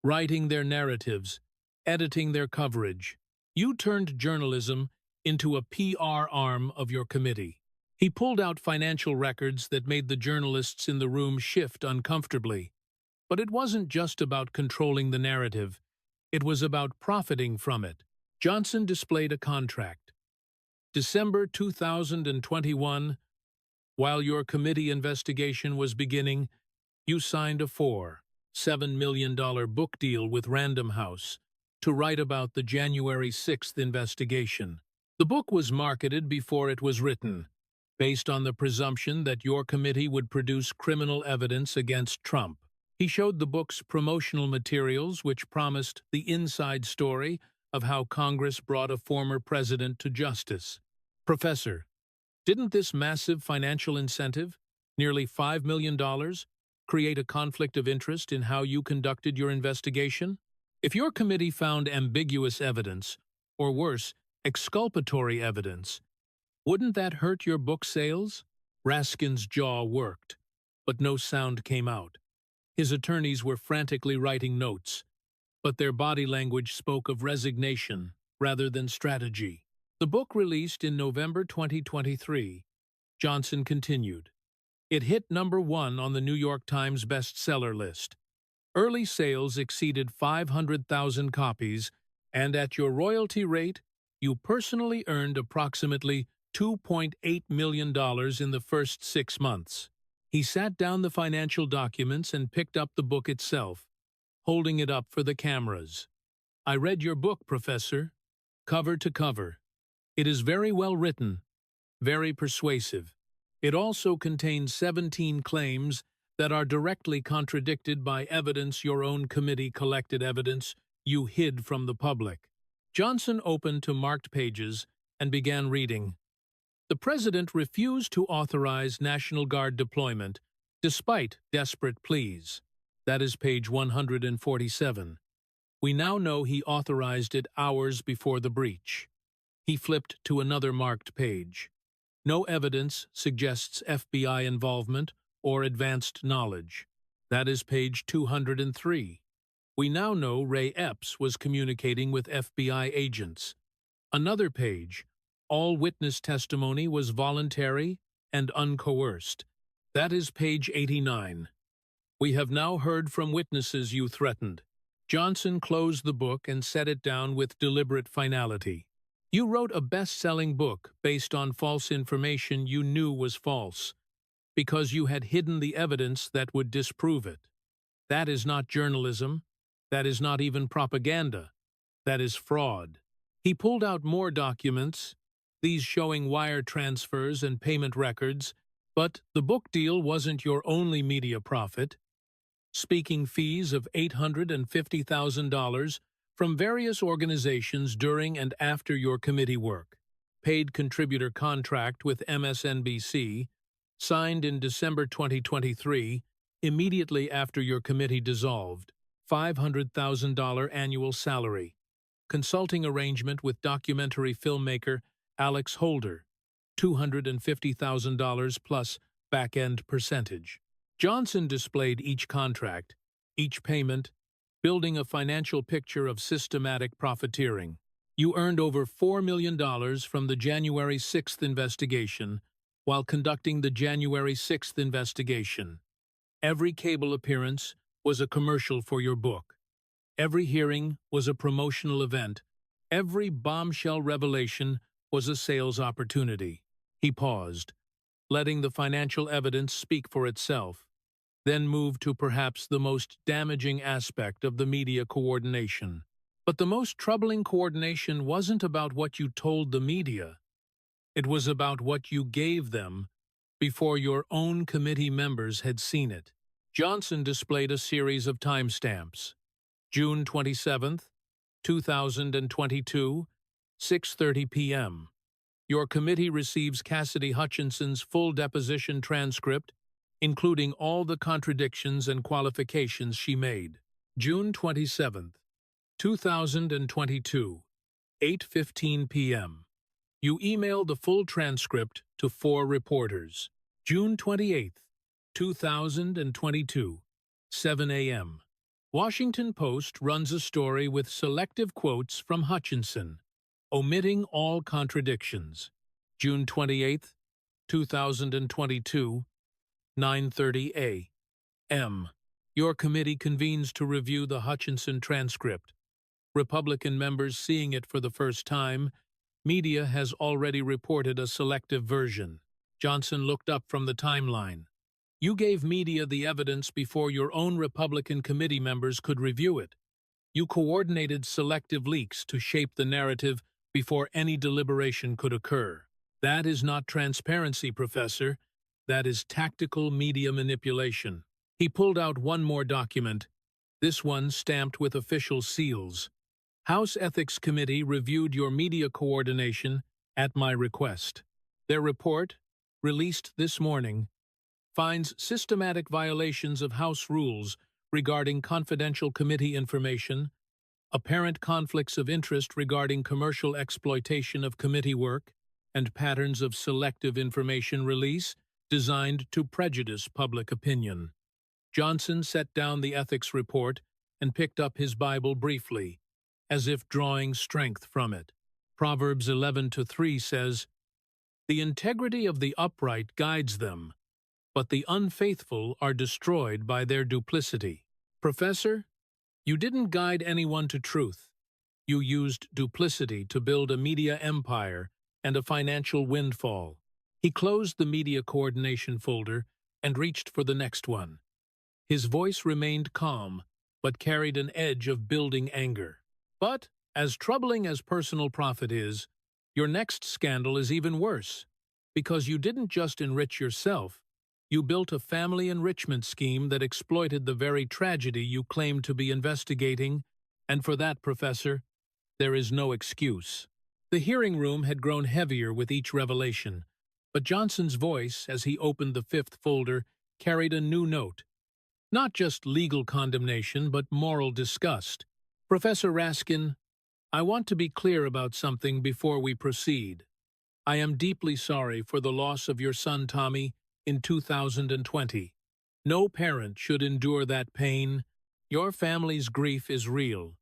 writing their narratives, editing their coverage. You turned journalism into a PR arm of your committee. He pulled out financial records that made the journalists in the room shift uncomfortably. But it wasn't just about controlling the narrative. It was about profiting from it. Johnson displayed a contract. December 2021, while your committee investigation was beginning, you signed a $7 million book deal with Random House to write about the January 6th investigation. The book was marketed before it was written, based on the presumption that your committee would produce criminal evidence against Trump. He showed the book's promotional materials, which promised the inside story of how Congress brought a former president to justice. Professor, didn't this massive financial incentive, nearly $5 million, create a conflict of interest in how you conducted your investigation? If your committee found ambiguous evidence, or worse, exculpatory evidence, wouldn't that hurt your book sales? Raskin's jaw worked, but no sound came out. His attorneys were frantically writing notes, but their body language spoke of resignation rather than strategy. The book released in November 2023, Johnson continued. It hit #1 on the New York Times bestseller list. Early sales exceeded 500,000 copies, and at your royalty rate, you personally earned approximately $2.8 million in the first 6 months. He sat down the financial documents and picked up the book itself, holding it up for the cameras. I read your book, Professor, cover to cover. It is very well written, very persuasive. It also contains 17 claims that are directly contradicted by evidence your own committee collected, evidence you hid from the public. Johnson opened to marked pages and began reading. The president refused to authorize National Guard deployment despite desperate pleas. That is page 147. We now know he authorized it hours before the breach. He flipped to another marked page. No evidence suggests FBI involvement or advanced knowledge. That is page 203. We now know Ray Epps was communicating with FBI agents. Another page. All witness testimony was voluntary and uncoerced. That is page 89. We have now heard from witnesses you threatened. Johnson closed the book and set it down with deliberate finality. You wrote a best-selling book based on false information you knew was false, because you had hidden the evidence that would disprove it. That is not journalism. That is not even propaganda. That is fraud. He pulled out more documents, these showing wire transfers and payment records, but the book deal wasn't your only media profit. speaking fees of $850,000 from various organizations during and after your committee work, paid contributor contract with MSNBC, signed in December 2023, immediately after your committee dissolved, $500,000 annual salary, consulting arrangement with documentary filmmaker Alex Holder, $250,000 plus back-end percentage. Johnson displayed each contract, each payment, building a financial picture of systematic profiteering. You earned over $4 million from the January 6th investigation while conducting the January 6th investigation. Every cable appearance was a commercial for your book. Every hearing was a promotional event. Every bombshell revelation was a sales opportunity. He paused, letting the financial evidence speak for itself, then moved to perhaps the most damaging aspect of the media coordination. But the most troubling coordination wasn't about what you told the media. It was about what you gave them before your own committee members had seen it. Johnson displayed a series of timestamps. June 27, 2022, 6:30 p.m. Your committee receives Cassidy Hutchinson's full deposition transcript, including all the contradictions and qualifications she made. June 27, 2022, 8:15 p.m. You emailed the full transcript to 4 reporters. June 28, 2022, 7 a.m. Washington Post runs a story with selective quotes from Hutchinson, omitting all contradictions. June 28, 2022, 9:30 a.m. Your committee convenes to review the Hutchinson transcript. Republican members seeing it for the first time, media has already reported a selective version. Johnson looked up from the timeline. You gave media the evidence before your own Republican committee members could review it. You coordinated selective leaks to shape the narrative before any deliberation could occur. That is not transparency, Professor. That is tactical media manipulation. He pulled out one more document, this one stamped with official seals. House Ethics Committee reviewed your media coordination at my request. Their report, released this morning, finds systematic violations of House rules regarding confidential committee information, apparent conflicts of interest regarding commercial exploitation of committee work, and patterns of selective information release designed to prejudice public opinion. Johnson set down the ethics report and picked up his Bible briefly, as if drawing strength from it. Proverbs 11:3 says, "The integrity of the upright guides them, but the unfaithful are destroyed by their duplicity." Professor, you didn't guide anyone to truth. You used duplicity to build a media empire and a financial windfall. He closed the media coordination folder and reached for the next one. His voice remained calm, but carried an edge of building anger. But, as troubling as personal profit is, your next scandal is even worse, because you didn't just enrich yourself, you built a family enrichment scheme that exploited the very tragedy you claimed to be investigating, and for that, Professor, there is no excuse. The hearing room had grown heavier with each revelation, but Johnson's voice, as he opened the 5th folder, carried a new note. Not just legal condemnation, but moral disgust. Professor Raskin, I want to be clear about something before we proceed. I am deeply sorry for the loss of your son Tommy in 2020. No parent should endure that pain. Your family's grief is real,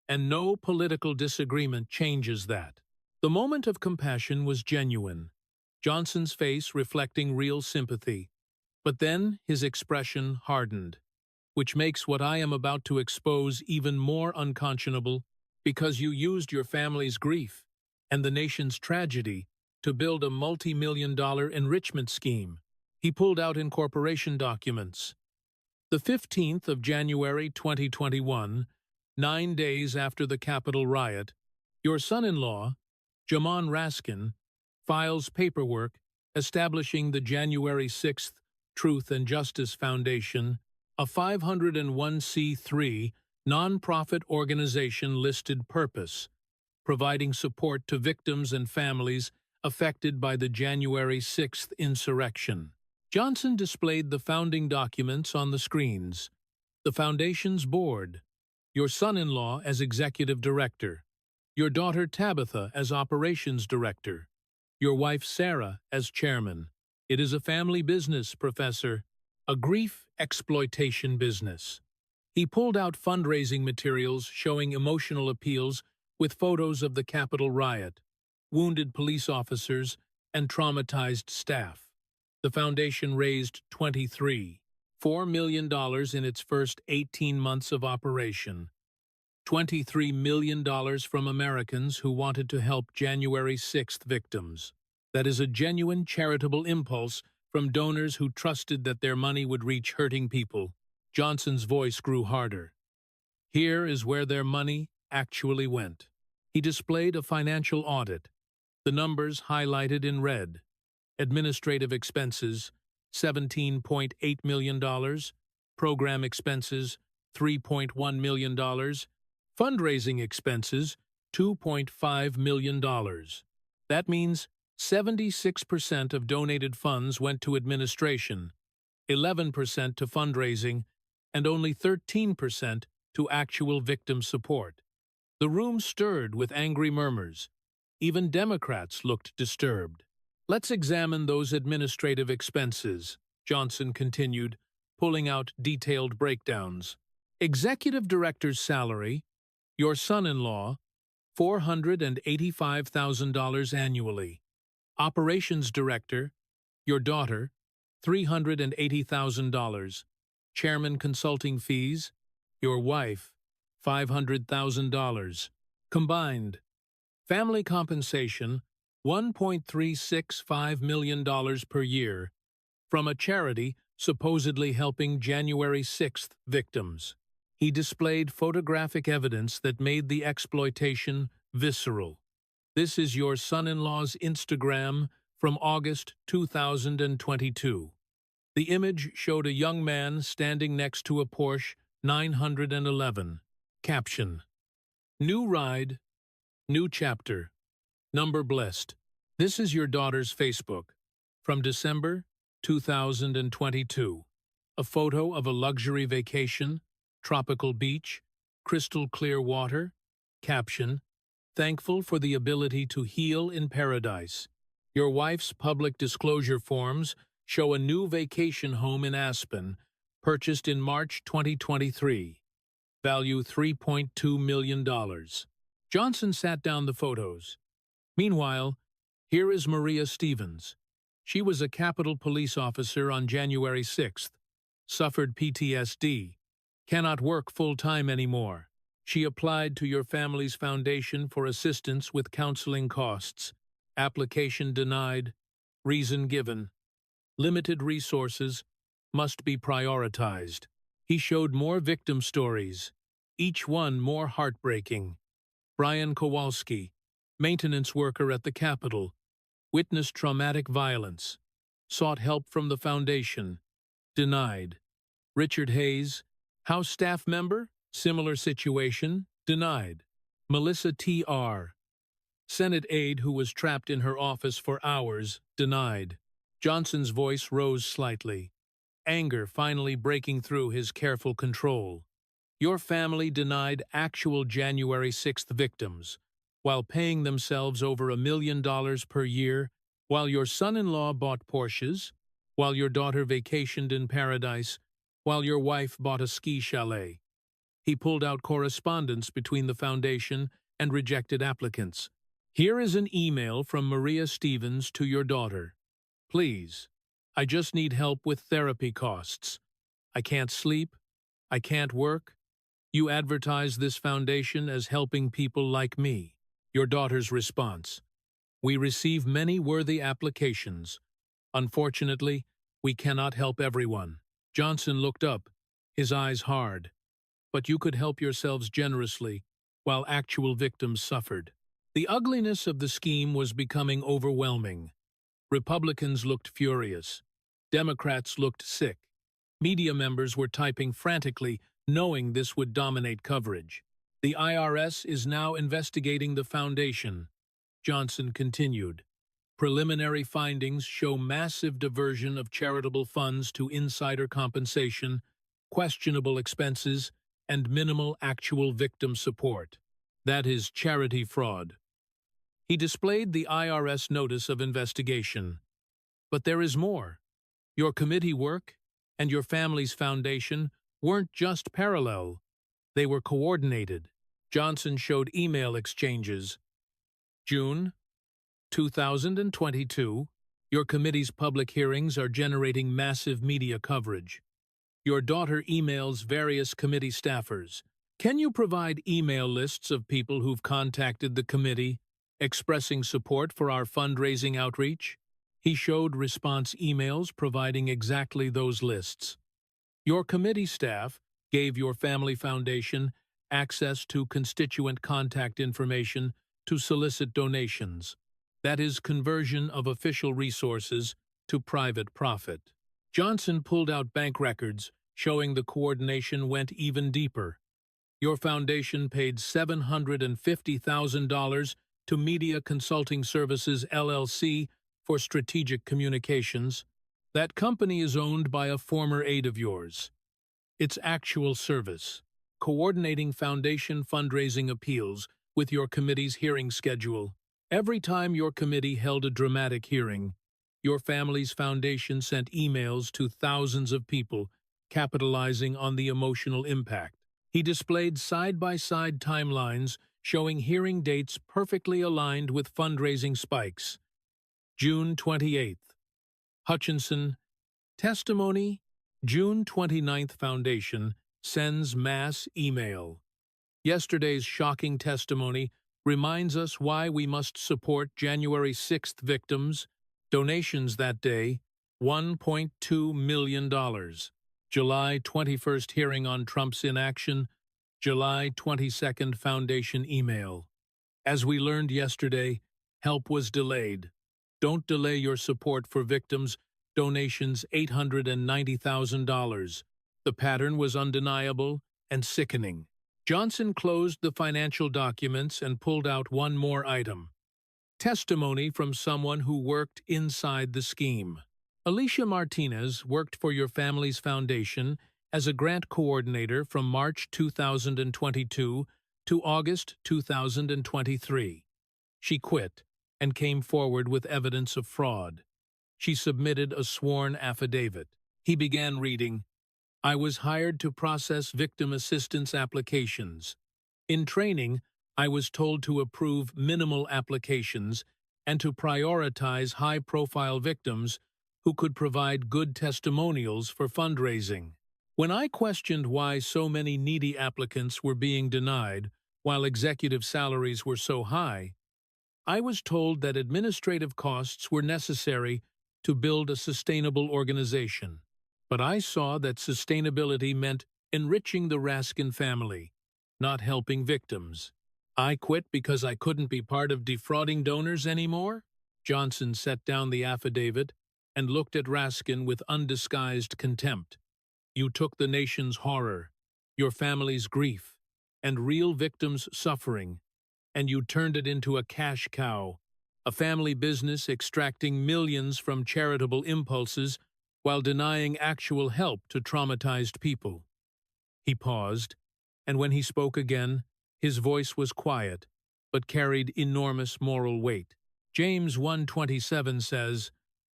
and no political disagreement changes that. The moment of compassion was genuine, Johnson's face reflecting real sympathy, but then his expression hardened, which makes what I am about to expose even more unconscionable, because you used your family's grief and the nation's tragedy to build a multi-million-dollar enrichment scheme. He pulled out incorporation documents. The 15th of January 2021, 9 days after the Capitol riot, your son-in-law, Jamie Raskin, files paperwork establishing the January 6th Truth and Justice Foundation a 501c3 nonprofit organization listed purpose, providing support to victims and families affected by the January 6th insurrection. Johnson displayed the founding documents on the screens. The Foundation's board, your son-in-law as executive director, your daughter Tabitha as operations director, your wife Sarah as chairman. It is a family business, Professor, a grief exploitation business. He pulled out fundraising materials showing emotional appeals with photos of the Capitol riot, wounded police officers, and traumatized staff. The foundation raised $23.4 million in its first 18 months of operation. $23 million from Americans who wanted to help January 6th victims. That is a genuine charitable impulse from donors who trusted that their money would reach hurting people. Johnson's voice grew harder. Here is where their money actually went. He displayed a financial audit, the numbers highlighted in red. Administrative expenses, $17.8 million. Program expenses, $3.1 million. Fundraising expenses, $2.5 million. That means 76% of donated funds went to administration, 11% to fundraising, and only 13% to actual victim support. The room stirred with angry murmurs. Even Democrats looked disturbed. Let's examine those administrative expenses, Johnson continued, pulling out detailed breakdowns. Executive director's salary, your son-in-law, $485,000 annually. Operations director, your daughter, $380,000. Chairman consulting fees, your wife, $500,000. Combined. Family compensation, $1.365 million per year, from a charity supposedly helping January 6th victims. He displayed photographic evidence that made the exploitation visceral. This is your son-in-law's Instagram from August 2022. The image showed a young man standing next to a Porsche 911. Caption: New ride, new chapter. Number blessed. This is your daughter's Facebook from December 2022. A photo of a luxury vacation, tropical beach, crystal clear water. Caption: Thankful for the ability to heal in paradise. Your wife's public disclosure forms show a new vacation home in Aspen, purchased in March 2023. Value $3.2 million. Johnson sat down the photos. Meanwhile, here is Maria Stevens. She was a Capitol police officer on January 6th, suffered PTSD, cannot work full-time anymore. She applied to your family's foundation for assistance with counseling costs. Application denied. Reason given: limited resources, must be prioritized. He showed more victim stories, each one more heartbreaking. Brian Kowalski, maintenance worker at the Capitol, witnessed traumatic violence, sought help from the foundation, denied. Richard Hayes, House staff member, similar situation, denied. Melissa T.R., Senate aide who was trapped in her office for hours, denied. Johnson's voice rose slightly, anger finally breaking through his careful control. Your family denied actual January 6th victims, while paying themselves over $1 million per year, while your son-in-law bought Porsches, while your daughter vacationed in paradise, while your wife bought a ski chalet. He pulled out correspondence between the foundation and rejected applicants. Here is an email from Maria Stevens to your daughter. Please, I just need help with therapy costs. I can't sleep. I can't work. You advertise this foundation as helping people like me. Your daughter's response: We receive many worthy applications. Unfortunately, we cannot help everyone. Johnson looked up, his eyes hard. But you could help yourselves generously, while actual victims suffered. The ugliness of the scheme was becoming overwhelming. Republicans looked furious. Democrats looked sick. Media members were typing frantically, knowing this would dominate coverage. The IRS is now investigating the foundation, Johnson continued. Preliminary findings show massive diversion of charitable funds to insider compensation, questionable expenses, and minimal actual victim support. That is charity fraud. He displayed the IRS notice of investigation. But there is more. Your committee work and your family's foundation weren't just parallel. They were coordinated. Johnson showed email exchanges. June 2022, your committee's public hearings are generating massive media coverage. Your daughter emails various committee staffers. Can you provide email lists of people who've contacted the committee, expressing support for our fundraising outreach? He showed response emails providing exactly those lists. Your committee staff gave your family foundation access to constituent contact information to solicit donations. That is conversion of official resources to private profit. Johnson pulled out bank records showing the coordination went even deeper. Your foundation paid $750,000 to Media Consulting Services, LLC, for strategic communications. That company is owned by a former aide of yours. Its actual service, coordinating foundation fundraising appeals with your committee's hearing schedule. Every time your committee held a dramatic hearing, your family's foundation sent emails to thousands of people, capitalizing on the emotional impact. He displayed side-by-side timelines showing hearing dates perfectly aligned with fundraising spikes. June 28th. Hutchinson. Testimony. June 29th. Foundation sends mass email. Yesterday's shocking testimony reminds us why we must support January 6th victims. Donations that day, $1.2 million. July 21st hearing on Trump's inaction. July 22nd foundation email. As we learned yesterday, help was delayed. Don't delay your support for victims. Donations $890,000. The pattern was undeniable and sickening. Johnson closed the financial documents and pulled out one more item. Testimony from someone who worked inside the scheme. Alicia Martinez worked for your family's foundation as a grant coordinator from March 2022 to August 2023. She quit and came forward with evidence of fraud. She submitted a sworn affidavit. He began reading, I was hired to process victim assistance applications. In training, I was told to approve minimal applications and to prioritize high-profile victims who could provide good testimonials for fundraising. When I questioned why so many needy applicants were being denied while executive salaries were so high, I was told that administrative costs were necessary to build a sustainable organization. But I saw that sustainability meant enriching the Raskin family, not helping victims. I quit because I couldn't be part of defrauding donors anymore? Johnson set down the affidavit and looked at Raskin with undisguised contempt. You took the nation's horror, your family's grief, and real victims' suffering, and you turned it into a cash cow, a family business extracting millions from charitable impulses while denying actual help to traumatized people. He paused, and when he spoke again, his voice was quiet, but carried enormous moral weight. James 1:27 says,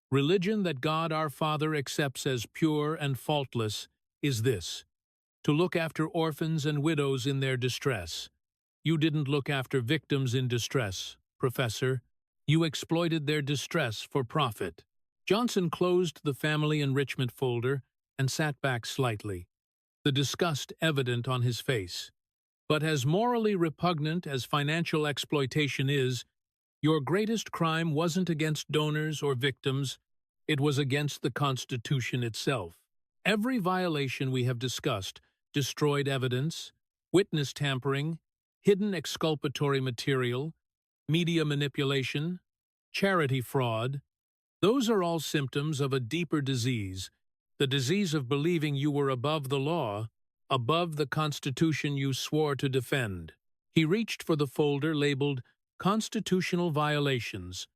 Religion that God our Father accepts as pure and faultless is this, to look after orphans and widows in their distress. You didn't look after victims in distress, Professor. You exploited their distress for profit. Johnson closed the family enrichment folder and sat back slightly, the disgust evident on his face. But as morally repugnant as financial exploitation is, your greatest crime wasn't against donors or victims, it was against the Constitution itself. Every violation we have discussed, destroyed evidence, witness tampering, hidden exculpatory material, media manipulation, charity fraud, those are all symptoms of a deeper disease, the disease of believing you were above the law, above the Constitution you swore to defend. He reached for the folder labeled Constitutional Violations,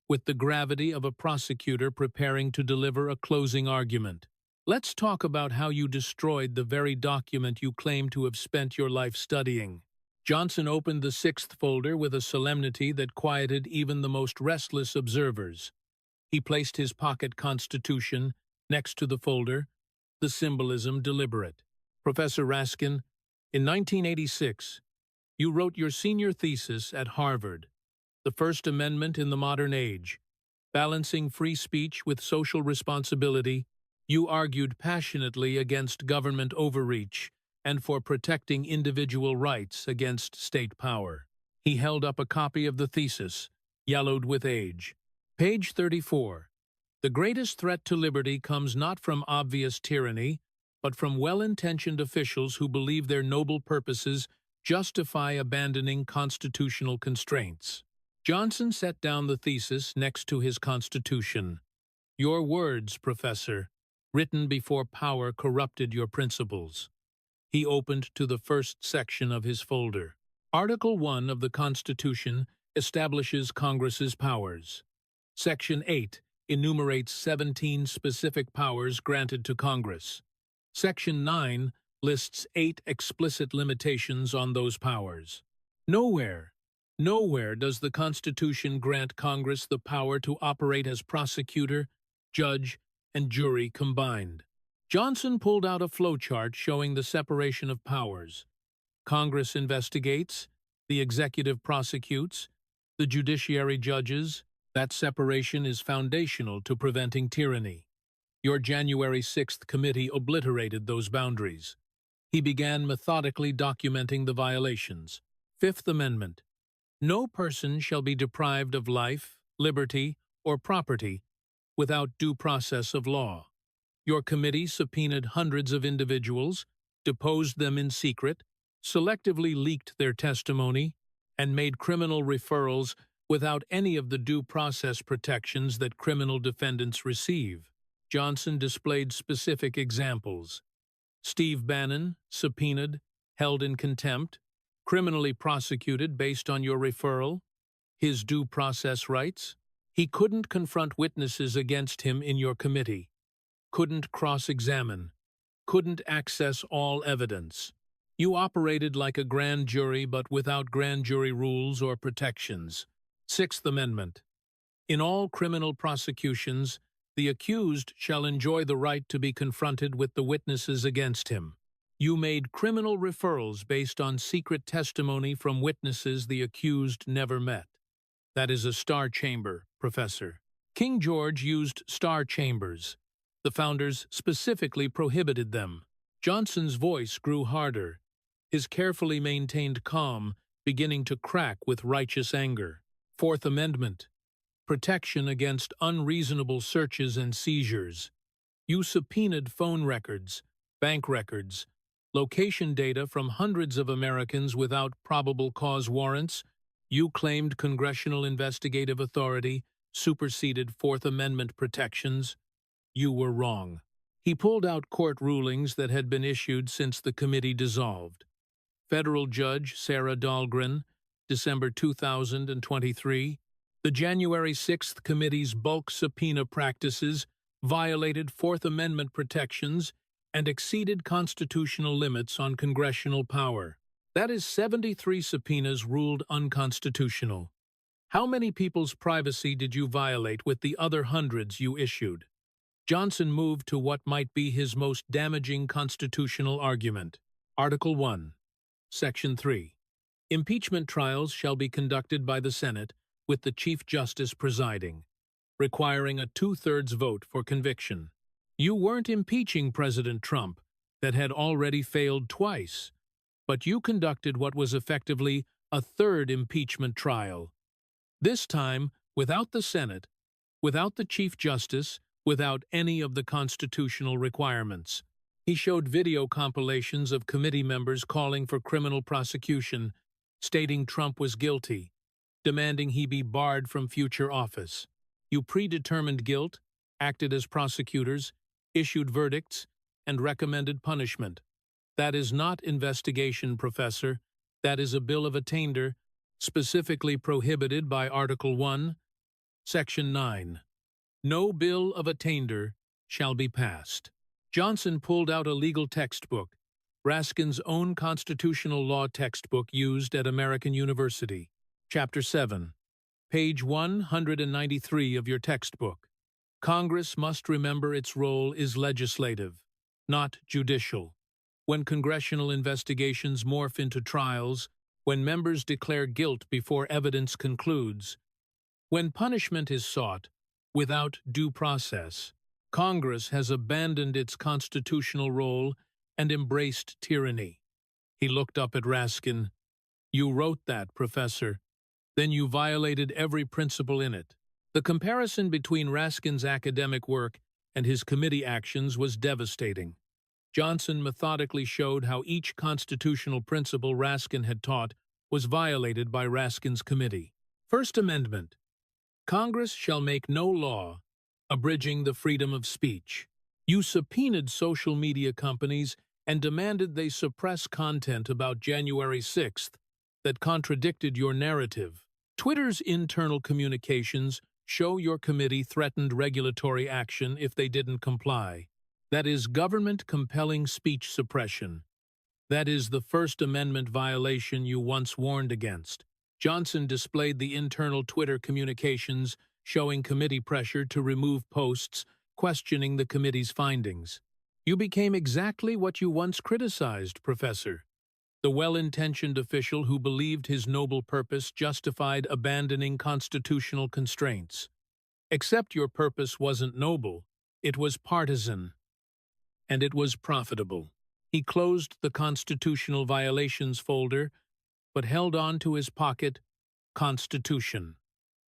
with the gravity of a prosecutor preparing to deliver a closing argument. Let's talk about how you destroyed the very document you claim to have spent your life studying. Johnson opened the sixth folder with a solemnity that quieted even the most restless observers. He placed his pocket Constitution next to the folder, the symbolism deliberate. Professor Raskin, in 1986, you wrote your senior thesis at Harvard, The First Amendment in the Modern Age. Balancing free speech with social responsibility, you argued passionately against government overreach and for protecting individual rights against state power. He held up a copy of the thesis, yellowed with age. Page 34. The greatest threat to liberty comes not from obvious tyranny, but from well-intentioned officials who believe their noble purposes justify abandoning constitutional constraints. Johnson set down the thesis next to his Constitution. Your words, Professor, written before power corrupted your principles. He opened to the first section of his folder. Article 1 of the Constitution establishes Congress's powers. Section 8 enumerates 17 specific powers granted to Congress. Section 9 lists 8 explicit limitations on those powers. Nowhere does the Constitution grant Congress the power to operate as prosecutor, judge, and jury combined. Johnson pulled out a flowchart showing the separation of powers. Congress investigates, the executive prosecutes, the judiciary judges. That separation is foundational to preventing tyranny. Your January 6th committee obliterated those boundaries. He began methodically documenting the violations. Fifth Amendment. No person shall be deprived of life, liberty, or property without due process of law. Your committee subpoenaed hundreds of individuals, deposed them in secret, selectively leaked their testimony, and made criminal referrals without any of the due process protections that criminal defendants receive. Johnson displayed specific examples. Steve Bannon, subpoenaed, held in contempt, criminally prosecuted based on your referral. His due process rights? He couldn't confront witnesses against him in your committee, couldn't cross-examine, couldn't access all evidence. You operated like a grand jury but without grand jury rules or protections. Sixth Amendment. In all criminal prosecutions, the accused shall enjoy the right to be confronted with the witnesses against him. You made criminal referrals based on secret testimony from witnesses the accused never met. That is a star chamber, Professor. King George used star chambers. The founders specifically prohibited them. Johnson's voice grew harder, his carefully maintained calm beginning to crack with righteous anger. Fourth Amendment. Protection against unreasonable searches and seizures. You subpoenaed phone records, bank records, location data from hundreds of Americans without probable cause warrants. You claimed congressional investigative authority superseded Fourth Amendment protections. You were wrong. He pulled out court rulings that had been issued since the committee dissolved. Federal Judge Sarah Dahlgren, December 2023, the January 6th Committee's bulk subpoena practices violated Fourth Amendment protections and exceeded constitutional limits on congressional power. That is 73 subpoenas ruled unconstitutional. How many people's privacy did you violate with the other hundreds you issued? Johnson moved to what might be his most damaging constitutional argument. Article 1, Section 3. Impeachment trials shall be conducted by the Senate with the Chief Justice presiding, requiring a 2/3 vote for conviction. You weren't impeaching President Trump, that had already failed twice, but you conducted what was effectively a third impeachment trial. This time, without the Senate, without the Chief Justice, without any of the constitutional requirements. He showed video compilations of committee members calling for criminal prosecution, stating Trump was guilty, demanding he be barred from future office. You predetermined guilt, acted as prosecutors, issued verdicts, and recommended punishment. That is not investigation, Professor. That is a bill of attainder, specifically prohibited by Article 1, Section 9. No bill of attainder shall be passed. Johnson pulled out a legal textbook, Raskin's own constitutional law textbook used at American University. Chapter 7, page 193 of your textbook. Congress must remember its role is legislative, not judicial. When congressional investigations morph into trials, when members declare guilt before evidence concludes, when punishment is sought without due process, Congress has abandoned its constitutional role and embraced tyranny. He looked up at Raskin. You wrote that, Professor. Then you violated every principle in it. The comparison between Raskin's academic work and his committee actions was devastating. Johnson methodically showed how each constitutional principle Raskin had taught was violated by Raskin's committee. First Amendment. Congress shall make no law abridging the freedom of speech. You subpoenaed social media companies and demanded they suppress content about January 6th that contradicted your narrative. Twitter's internal communications show your committee threatened regulatory action if they didn't comply. That is government compelling speech suppression. That is the First Amendment violation you once warned against. Johnson displayed the internal Twitter communications showing committee pressure to remove posts questioning the committee's findings. You became exactly what you once criticized, Professor. The well-intentioned official who believed his noble purpose justified abandoning constitutional constraints. Except your purpose wasn't noble, it was partisan. And it was profitable. He closed the constitutional violations folder, but held on to his pocket, Constitution.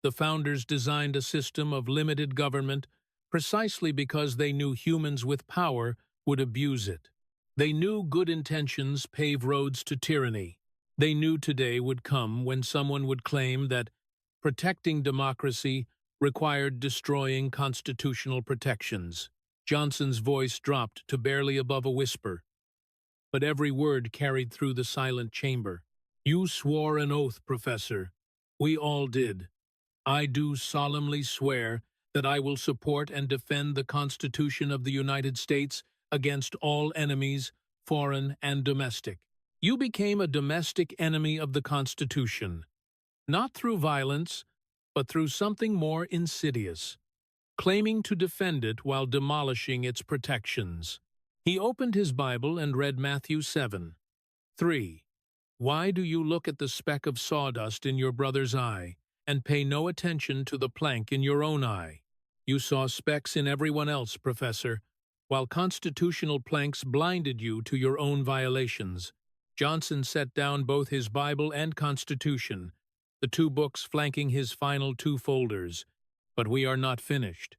The founders designed a system of limited government precisely because they knew humans with power would abuse it. They knew good intentions pave roads to tyranny. They knew today would come when someone would claim that protecting democracy required destroying constitutional protections. Johnson's voice dropped to barely above a whisper, but every word carried through the silent chamber. You swore an oath, Professor. We all did. I do solemnly swear that I will support and defend the Constitution of the United States against all enemies, foreign and domestic. You became a domestic enemy of the Constitution, not through violence, but through something more insidious, claiming to defend it while demolishing its protections. He opened his Bible and read Matthew 7:3. Why do you look at the speck of sawdust in your brother's eye and pay no attention to the plank in your own eye? You saw specks in everyone else, Professor, while constitutional planks blinded you to your own violations. Johnson set down both his Bible and Constitution, the two books flanking his final two folders. But we are not finished,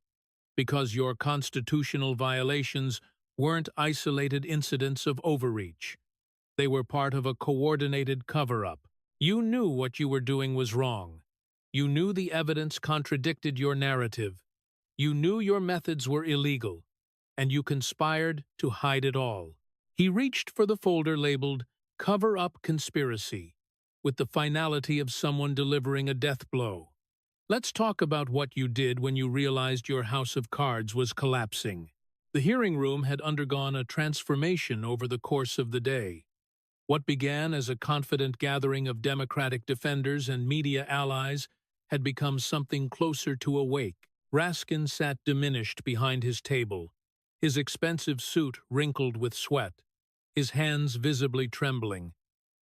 because your constitutional violations weren't isolated incidents of overreach. They were part of a coordinated cover-up. You knew what you were doing was wrong. You knew the evidence contradicted your narrative. You knew your methods were illegal, and you conspired to hide it all. He reached for the folder labeled Cover-Up Conspiracy, with the finality of someone delivering a death blow. Let's talk about what you did when you realized your house of cards was collapsing. The hearing room had undergone a transformation over the course of the day. What began as a confident gathering of Democratic defenders and media allies had become something closer to a wake. Raskin sat diminished behind his table, his expensive suit wrinkled with sweat, his hands visibly trembling.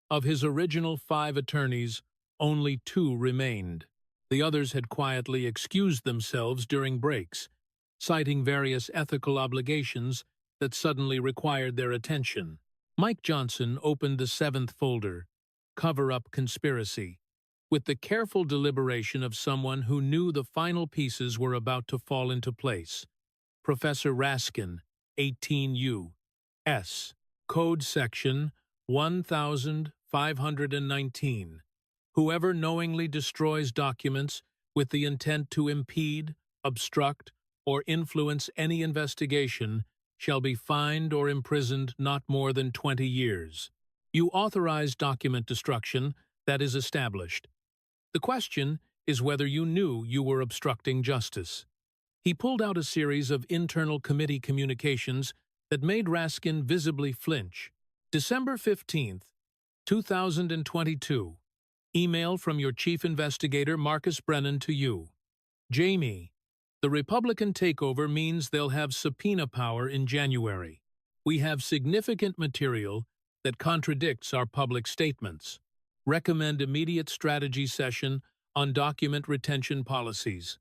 Of his original 5 attorneys, only 2 remained. The others had quietly excused themselves during breaks, citing various ethical obligations that suddenly required their attention. Mike Johnson opened the 7th folder, Cover-Up Conspiracy, with the careful deliberation of someone who knew the final pieces were about to fall into place. Professor Raskin, 18 U.S. Code Section 1519. Whoever knowingly destroys documents with the intent to impede, obstruct, or influence any investigation shall be fined or imprisoned not more than 20 years. You authorize document destruction that is established. The question is whether you knew you were obstructing justice. He pulled out a series of internal committee communications that made Raskin visibly flinch. December 15th, 2022. Email from your chief investigator Marcus Brennan to you. Jamie, the Republican takeover means they'll have subpoena power in January. We have significant material that contradicts our public statements. Recommend immediate strategy session on document retention policies.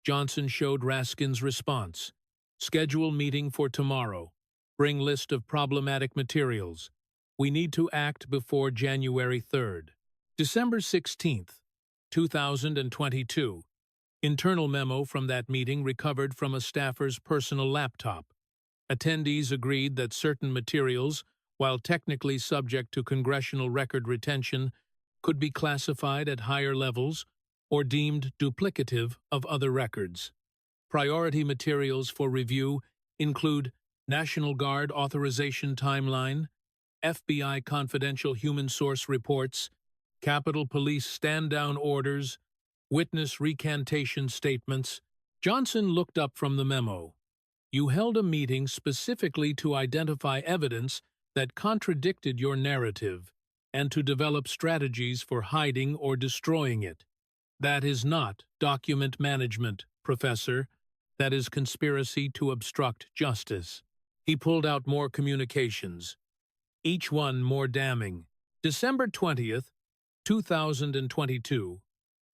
Johnson showed Raskin's response. Schedule meeting for tomorrow. Bring list of problematic materials. We need to act before January 3rd. December 16th, 2022. Internal memo from that meeting recovered from a staffer's personal laptop. Attendees agreed that certain materials, while technically subject to congressional record retention, could be classified at higher levels or deemed duplicative of other records. Priority materials for review include National Guard authorization timeline, FBI confidential human source reports, Capitol Police stand-down orders, witness recantation statements. Johnson looked up from the memo. You held a meeting specifically to identify evidence that contradicted your narrative and to develop strategies for hiding or destroying it. That is not document management, Professor. That is conspiracy to obstruct justice. He pulled out more communications, each one more damning. December 20th, 2022.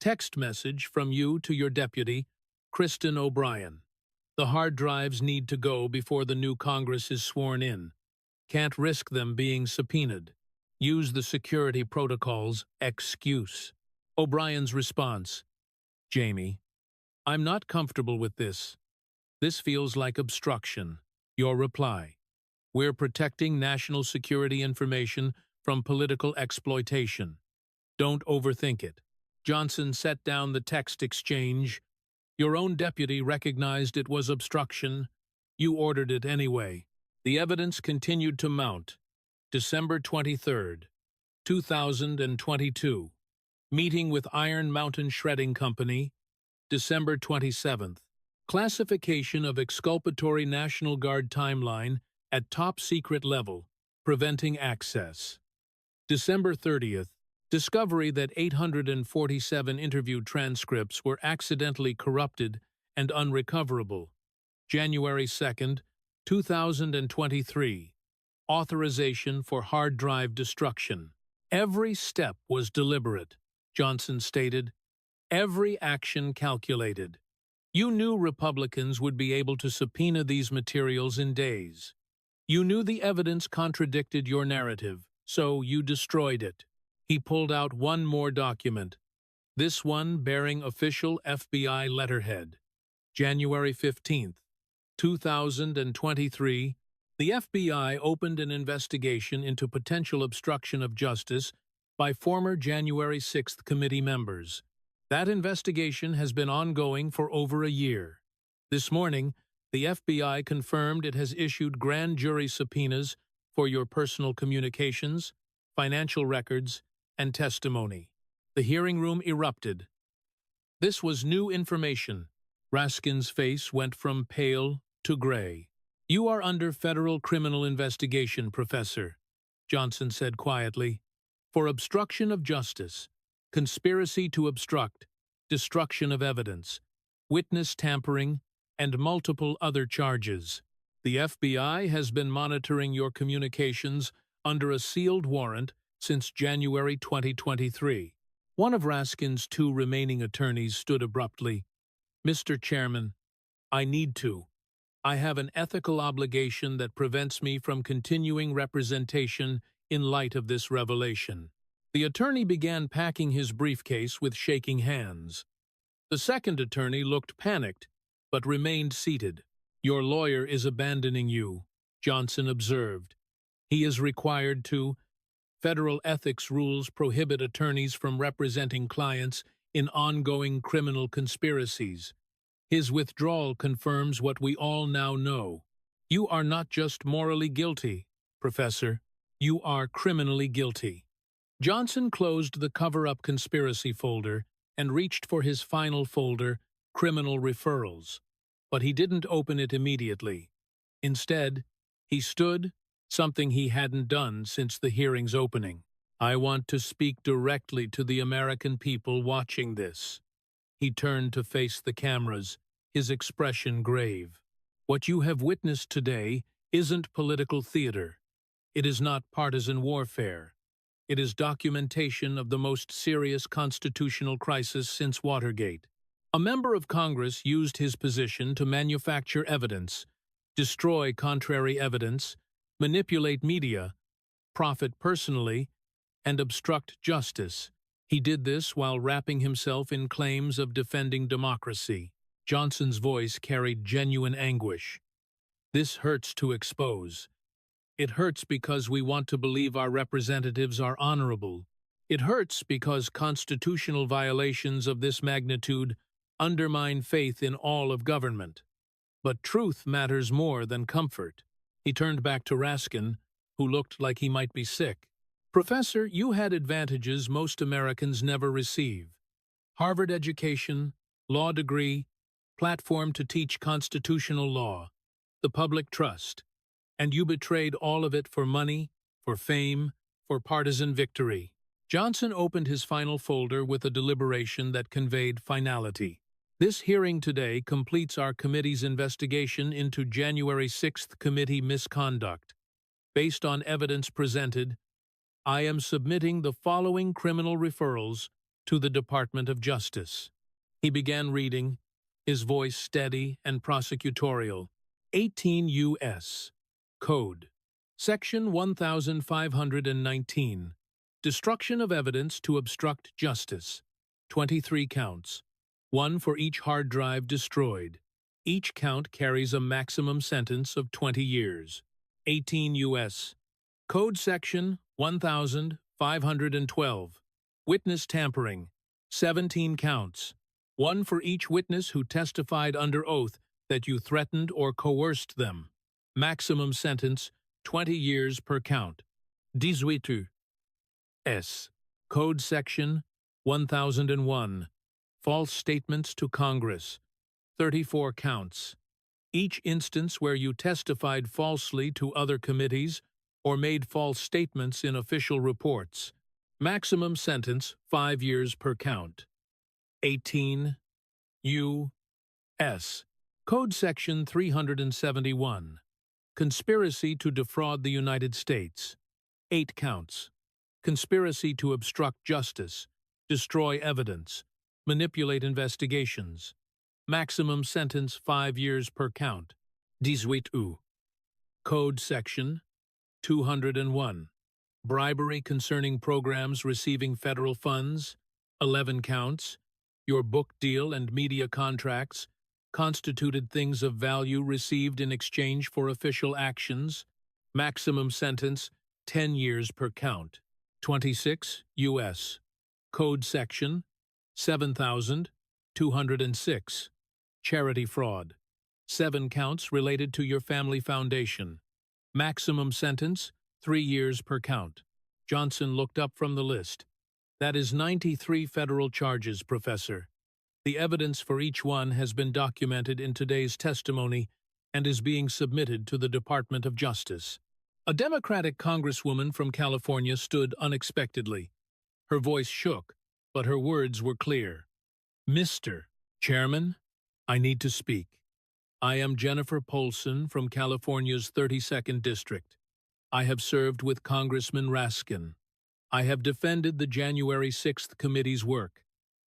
Text message from you to your deputy, Kristen O'Brien. The hard drives need to go before the new Congress is sworn in. Can't risk them being subpoenaed. Use the security protocols. Excuse. O'Brien's response. Jamie, I'm not comfortable with this. This feels like obstruction. Your reply. We're protecting national security information from political exploitation. Don't overthink it. Johnson set down the text exchange. Your own deputy recognized it was obstruction. You ordered it anyway. The evidence continued to mount. December 23rd, 2022. Meeting with Iron Mountain Shredding Company. December 27th. Classification of exculpatory National Guard timeline at top secret level, preventing access. December 30th. Discovery that 847 interview transcripts were accidentally corrupted and unrecoverable. January 2nd, 2023. Authorization for hard drive destruction. Every step was deliberate, Johnson stated. Every action calculated. You knew Republicans would be able to subpoena these materials in days. You knew the evidence contradicted your narrative, so you destroyed it. He pulled out one more document, this one bearing official FBI letterhead. January 15th, 2023, the FBI opened an investigation into potential obstruction of justice by former January 6th committee members. That investigation has been ongoing for over a year. This morning, the FBI confirmed it has issued grand jury subpoenas for your personal communications, financial records, and testimony. The hearing room erupted. This was new information. Raskin's face went from pale to gray. You are under federal criminal investigation, Professor, Johnson said quietly, for obstruction of justice, conspiracy to obstruct, destruction of evidence, witness tampering, and multiple other charges. The FBI has been monitoring your communications under a sealed warrant since January 2023. One of Raskin's two remaining attorneys stood abruptly. Mr. Chairman, I need to. I have an ethical obligation that prevents me from continuing representation in light of this revelation. The attorney began packing his briefcase with shaking hands. The second attorney looked panicked, but remained seated. Your lawyer is abandoning you, Johnson observed. He is required to. Federal ethics rules prohibit attorneys from representing clients in ongoing criminal conspiracies. His withdrawal confirms what we all now know. You are not just morally guilty, Professor. You are criminally guilty. Johnson closed the cover-up conspiracy folder and reached for his final folder, criminal referrals. But he didn't open it immediately. Instead, he stood, something he hadn't done since the hearing's opening. I want to speak directly to the American people watching this. He turned to face the cameras, his expression grave. What you have witnessed today isn't political theater. It is not partisan warfare. It is documentation of the most serious constitutional crisis since Watergate. A member of Congress used his position to manufacture evidence, destroy contrary evidence, manipulate media, profit personally, and obstruct justice. He did this while wrapping himself in claims of defending democracy. Johnson's voice carried genuine anguish. This hurts to expose. It hurts because we want to believe our representatives are honorable. It hurts because constitutional violations of this magnitude undermine faith in all of government. But truth matters more than comfort. He turned back to Raskin, who looked like he might be sick. Professor, you had advantages most Americans never receive. Harvard education, law degree, platform to teach constitutional law, the public trust. And you betrayed all of it for money, for fame, for partisan victory. Johnson opened his final folder with a deliberation that conveyed finality. This hearing today completes our committee's investigation into January 6th committee misconduct. Based on evidence presented, I am submitting the following criminal referrals to the Department of Justice. He began reading, his voice steady and prosecutorial. 18 U.S. Code. Section 1519. Destruction of evidence to obstruct justice. 23 counts. 1 for each hard drive destroyed. Each count carries a maximum sentence of 20 years. 18 U.S. Code Section 1512. Witness tampering. 17 counts. 1 for each witness who testified under oath that you threatened or coerced them. Maximum sentence, 20 years per count. 18 S. Code Section 1001. False statements to Congress. 34 counts. Each instance where you testified falsely to other committees or made false statements in official reports. Maximum sentence, 5 years per count. 18 U.S. Code Section 371. Conspiracy to defraud the United States. 8 counts. Conspiracy to obstruct justice, destroy evidence, manipulate investigations. Maximum sentence 5 years per count. 18 U. Code Section 201. Bribery concerning programs receiving federal funds. 11 counts. Your book deal and media contracts constituted things of value received in exchange for official actions. Maximum sentence 10 years per count. 26 U.S. Code Section 7206. Charity fraud. 7 counts related to your family foundation. Maximum sentence 3 years per count. Johnson looked up from the list. That is 93 federal charges, Professor. The evidence for each one has been documented in today's testimony and is being submitted to the Department of Justice. A Democratic congresswoman from California stood unexpectedly. Her voice shook, but her words were clear. Mr. Chairman, I need to speak. I am Jennifer Polson from California's 32nd District. I have served with Congressman Raskin. I have defended the January 6th committee's work,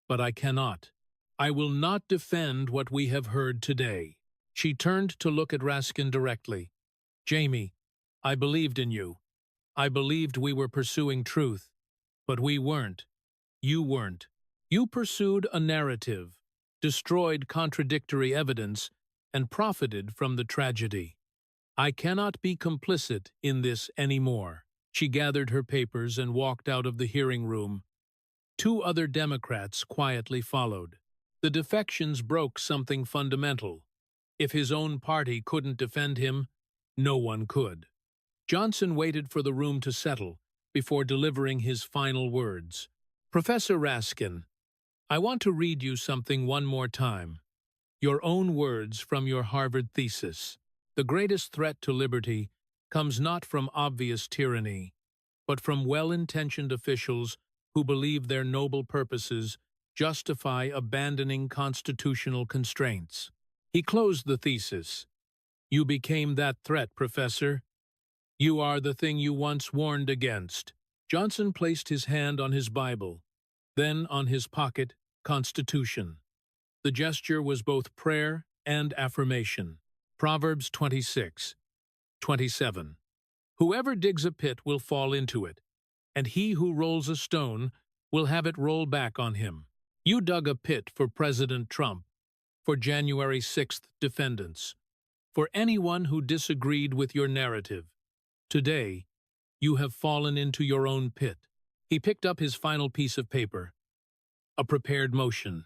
but I cannot. I will not defend what we have heard today. She turned to look at Raskin directly. Jamie, I believed in you. I believed we were pursuing truth, but we weren't. You weren't. You pursued a narrative, destroyed contradictory evidence, and profited from the tragedy. I cannot be complicit in this anymore. She gathered her papers and walked out of the hearing room. 2 other Democrats quietly followed. The defections broke something fundamental. If his own party couldn't defend him, No one could. Johnson waited for the room to settle before delivering his final words. Professor Raskin, I want to read you something one more time. Your own words from your Harvard thesis. The greatest threat to liberty comes not from obvious tyranny, but from well-intentioned officials who believe their noble purposes justify abandoning constitutional constraints. He closed the thesis. You became that threat, Professor. You are the thing you once warned against. Johnson placed his hand on his Bible, then on his pocket Constitution. The gesture was both prayer and affirmation. Proverbs 26:27. Whoever digs a pit will fall into it, and he who rolls a stone will have it roll back on him. You dug a pit for President Trump, for January 6th defendants, for anyone who disagreed with your narrative. Today, you have fallen into your own pit. He picked up his final piece of paper, a prepared motion.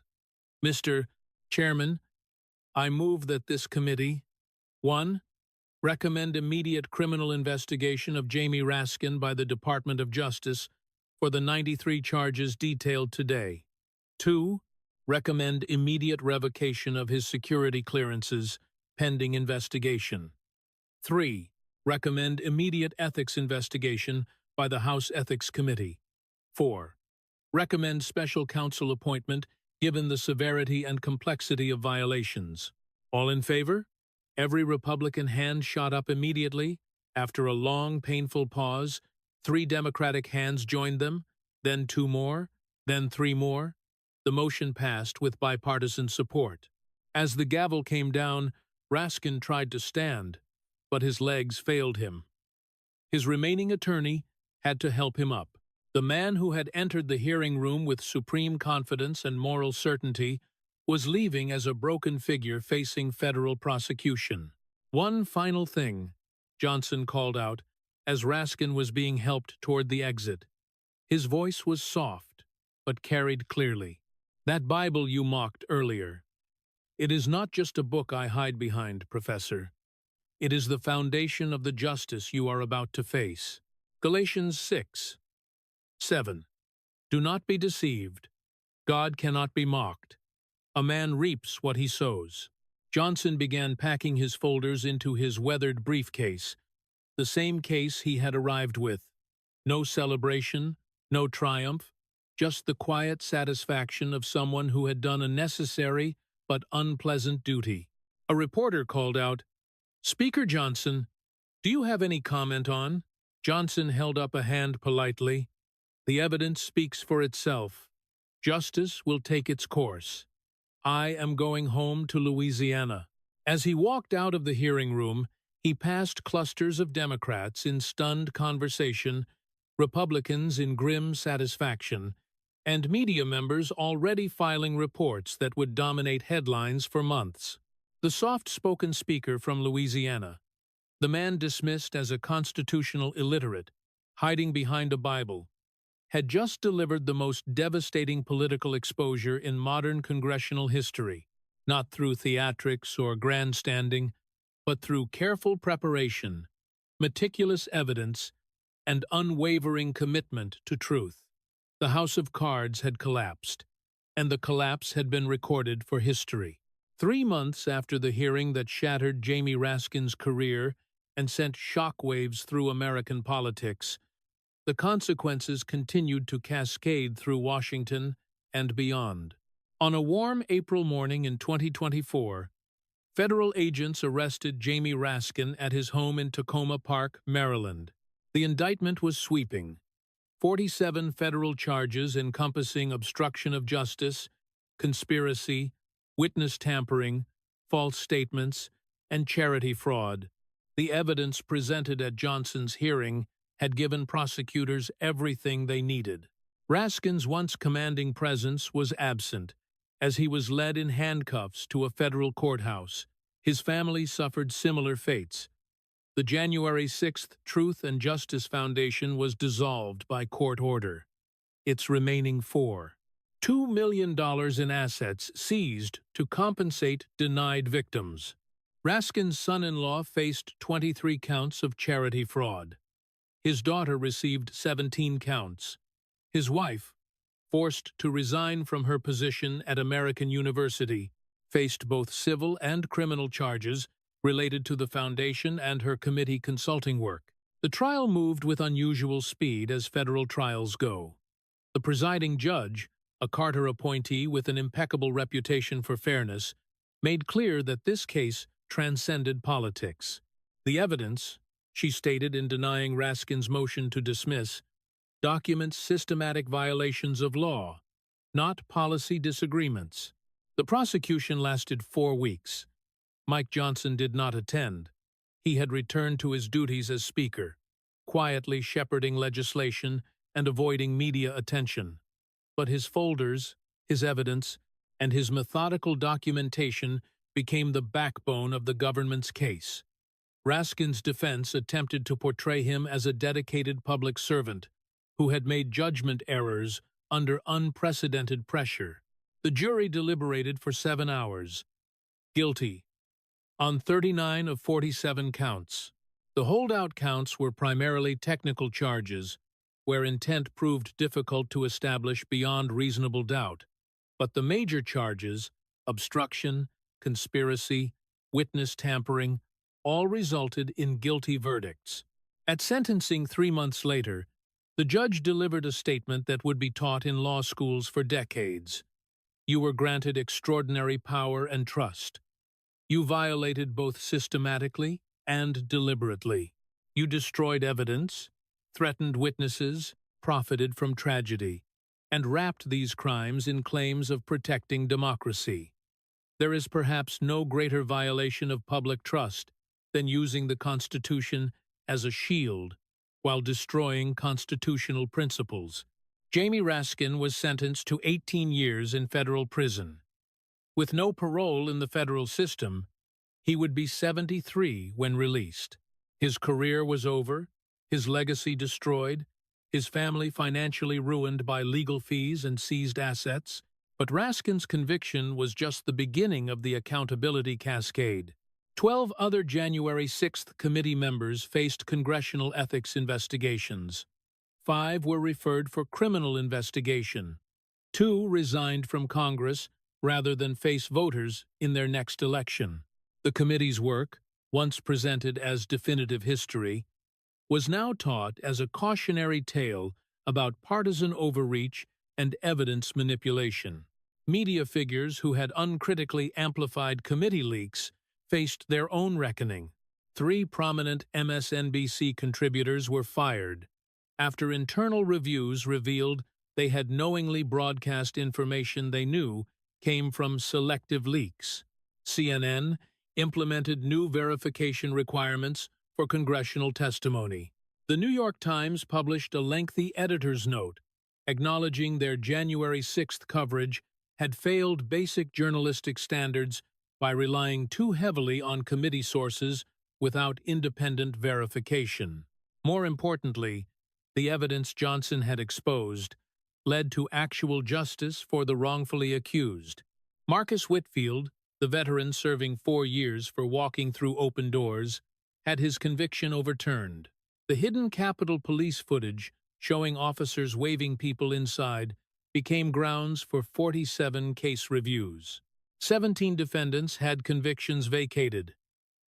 Mr. Chairman, I move that this committee 1. Recommend immediate criminal investigation of Jamie Raskin by the Department of Justice for the 93 charges detailed today. 2. Recommend immediate revocation of his security clearances pending investigation. 3. Recommend immediate ethics investigation by the House Ethics Committee. 4. Recommend special counsel appointment given the severity and complexity of violations. All in favor? Every Republican hand shot up immediately. After a long, painful pause, 3 Democratic hands joined them, then 2 more, then 3 more. The motion passed with bipartisan support. As the gavel came down, Raskin tried to stand, but his legs failed him. His remaining attorney had to help him up. The man who had entered the hearing room with supreme confidence and moral certainty was leaving as a broken figure facing federal prosecution. One final thing, Johnson called out as Raskin was being helped toward the exit. His voice was soft, but carried clearly. That Bible you mocked earlier. It is not just a book I hide behind, Professor. It is the foundation of the justice you are about to face. Galatians 6:7. Do not be deceived. God cannot be mocked. A man reaps what he sows. Johnson began packing his folders into his weathered briefcase, the same case he had arrived with. No celebration, no triumph, just the quiet satisfaction of someone who had done a necessary but unpleasant duty. A reporter called out, Speaker Johnson, do you have any comment on? Johnson held up a hand politely. The evidence speaks for itself. Justice will take its course. I am going home to Louisiana. As he walked out of the hearing room, he passed clusters of Democrats in stunned conversation, Republicans in grim satisfaction, and media members already filing reports that would dominate headlines for months. The soft-spoken speaker from Louisiana, the man dismissed as a constitutional illiterate, hiding behind a Bible, had just delivered the most devastating political exposure in modern congressional history, not through theatrics or grandstanding, but through careful preparation, meticulous evidence, and unwavering commitment to truth. The House of Cards had collapsed, and the collapse had been recorded for history. 3 months after the hearing that shattered Jamie Raskin's career and sent shockwaves through American politics, the consequences continued to cascade through Washington and beyond. On a warm April morning in 2024, federal agents arrested Jamie Raskin at his home in Tacoma Park, Maryland. The indictment was sweeping. 47 federal charges encompassing obstruction of justice, conspiracy, witness tampering, false statements, and charity fraud. The evidence presented at Johnson's hearing had given prosecutors everything they needed. Raskin's once commanding presence was absent, as he was led in handcuffs to a federal courthouse. His family suffered similar fates. The January 6th Truth and Justice Foundation was dissolved by court order. Its remaining $2 million in assets seized to compensate denied victims. Raskin's son-in-law faced 23 counts of charity fraud. His daughter received 17 counts. His wife, forced to resign from her position at American University, faced both civil and criminal charges related to the foundation and her committee consulting work. The trial moved with unusual speed as federal trials go. The presiding judge, a Carter appointee with an impeccable reputation for fairness, made clear that this case transcended politics. The evidence, she stated in denying Raskin's motion to dismiss, documents systematic violations of law, not policy disagreements. The prosecution lasted 4 weeks. Mike Johnson did not attend. He had returned to his duties as Speaker, quietly shepherding legislation and avoiding media attention. But his folders, his evidence, and his methodical documentation became the backbone of the government's case. Raskin's defense attempted to portray him as a dedicated public servant who had made judgment errors under unprecedented pressure. The jury deliberated for 7 hours. Guilty on 39 of 47 counts. The holdout counts were primarily technical charges, where intent proved difficult to establish beyond reasonable doubt. But the major charges, obstruction, conspiracy, witness tampering, all resulted in guilty verdicts. At sentencing 3 months later, the judge delivered a statement that would be taught in law schools for decades. You were granted extraordinary power and trust. You violated both systematically and deliberately. You destroyed evidence, threatened witnesses, profited from tragedy, and wrapped these crimes in claims of protecting democracy. There is perhaps no greater violation of public trust than using the Constitution as a shield while destroying constitutional principles. Jamie Raskin was sentenced to 18 years in federal prison. With no parole in the federal system, he would be 73 when released. His career was over, his legacy destroyed, his family financially ruined by legal fees and seized assets. But Raskin's conviction was just the beginning of the accountability cascade. 12 other January 6th committee members faced congressional ethics investigations. 5 were referred for criminal investigation. 2 resigned from Congress rather than face voters in their next election. The committee's work, once presented as definitive history, was now taught as a cautionary tale about partisan overreach and evidence manipulation. Media figures who had uncritically amplified committee leaks faced their own reckoning. 3 prominent MSNBC contributors were fired after internal reviews revealed they had knowingly broadcast information they knew came from selective leaks. CNN implemented new verification requirements for congressional testimony. The New York Times published a lengthy editor's note acknowledging their January 6th coverage had failed basic journalistic standards by relying too heavily on committee sources without independent verification. More importantly, the evidence Johnson had exposed led to actual justice for the wrongfully accused. Marcus Whitfield, the veteran serving 4 years for walking through open doors, had his conviction overturned. The hidden Capitol Police footage showing officers waving people inside became grounds for 47 case reviews. 17 defendants had convictions vacated.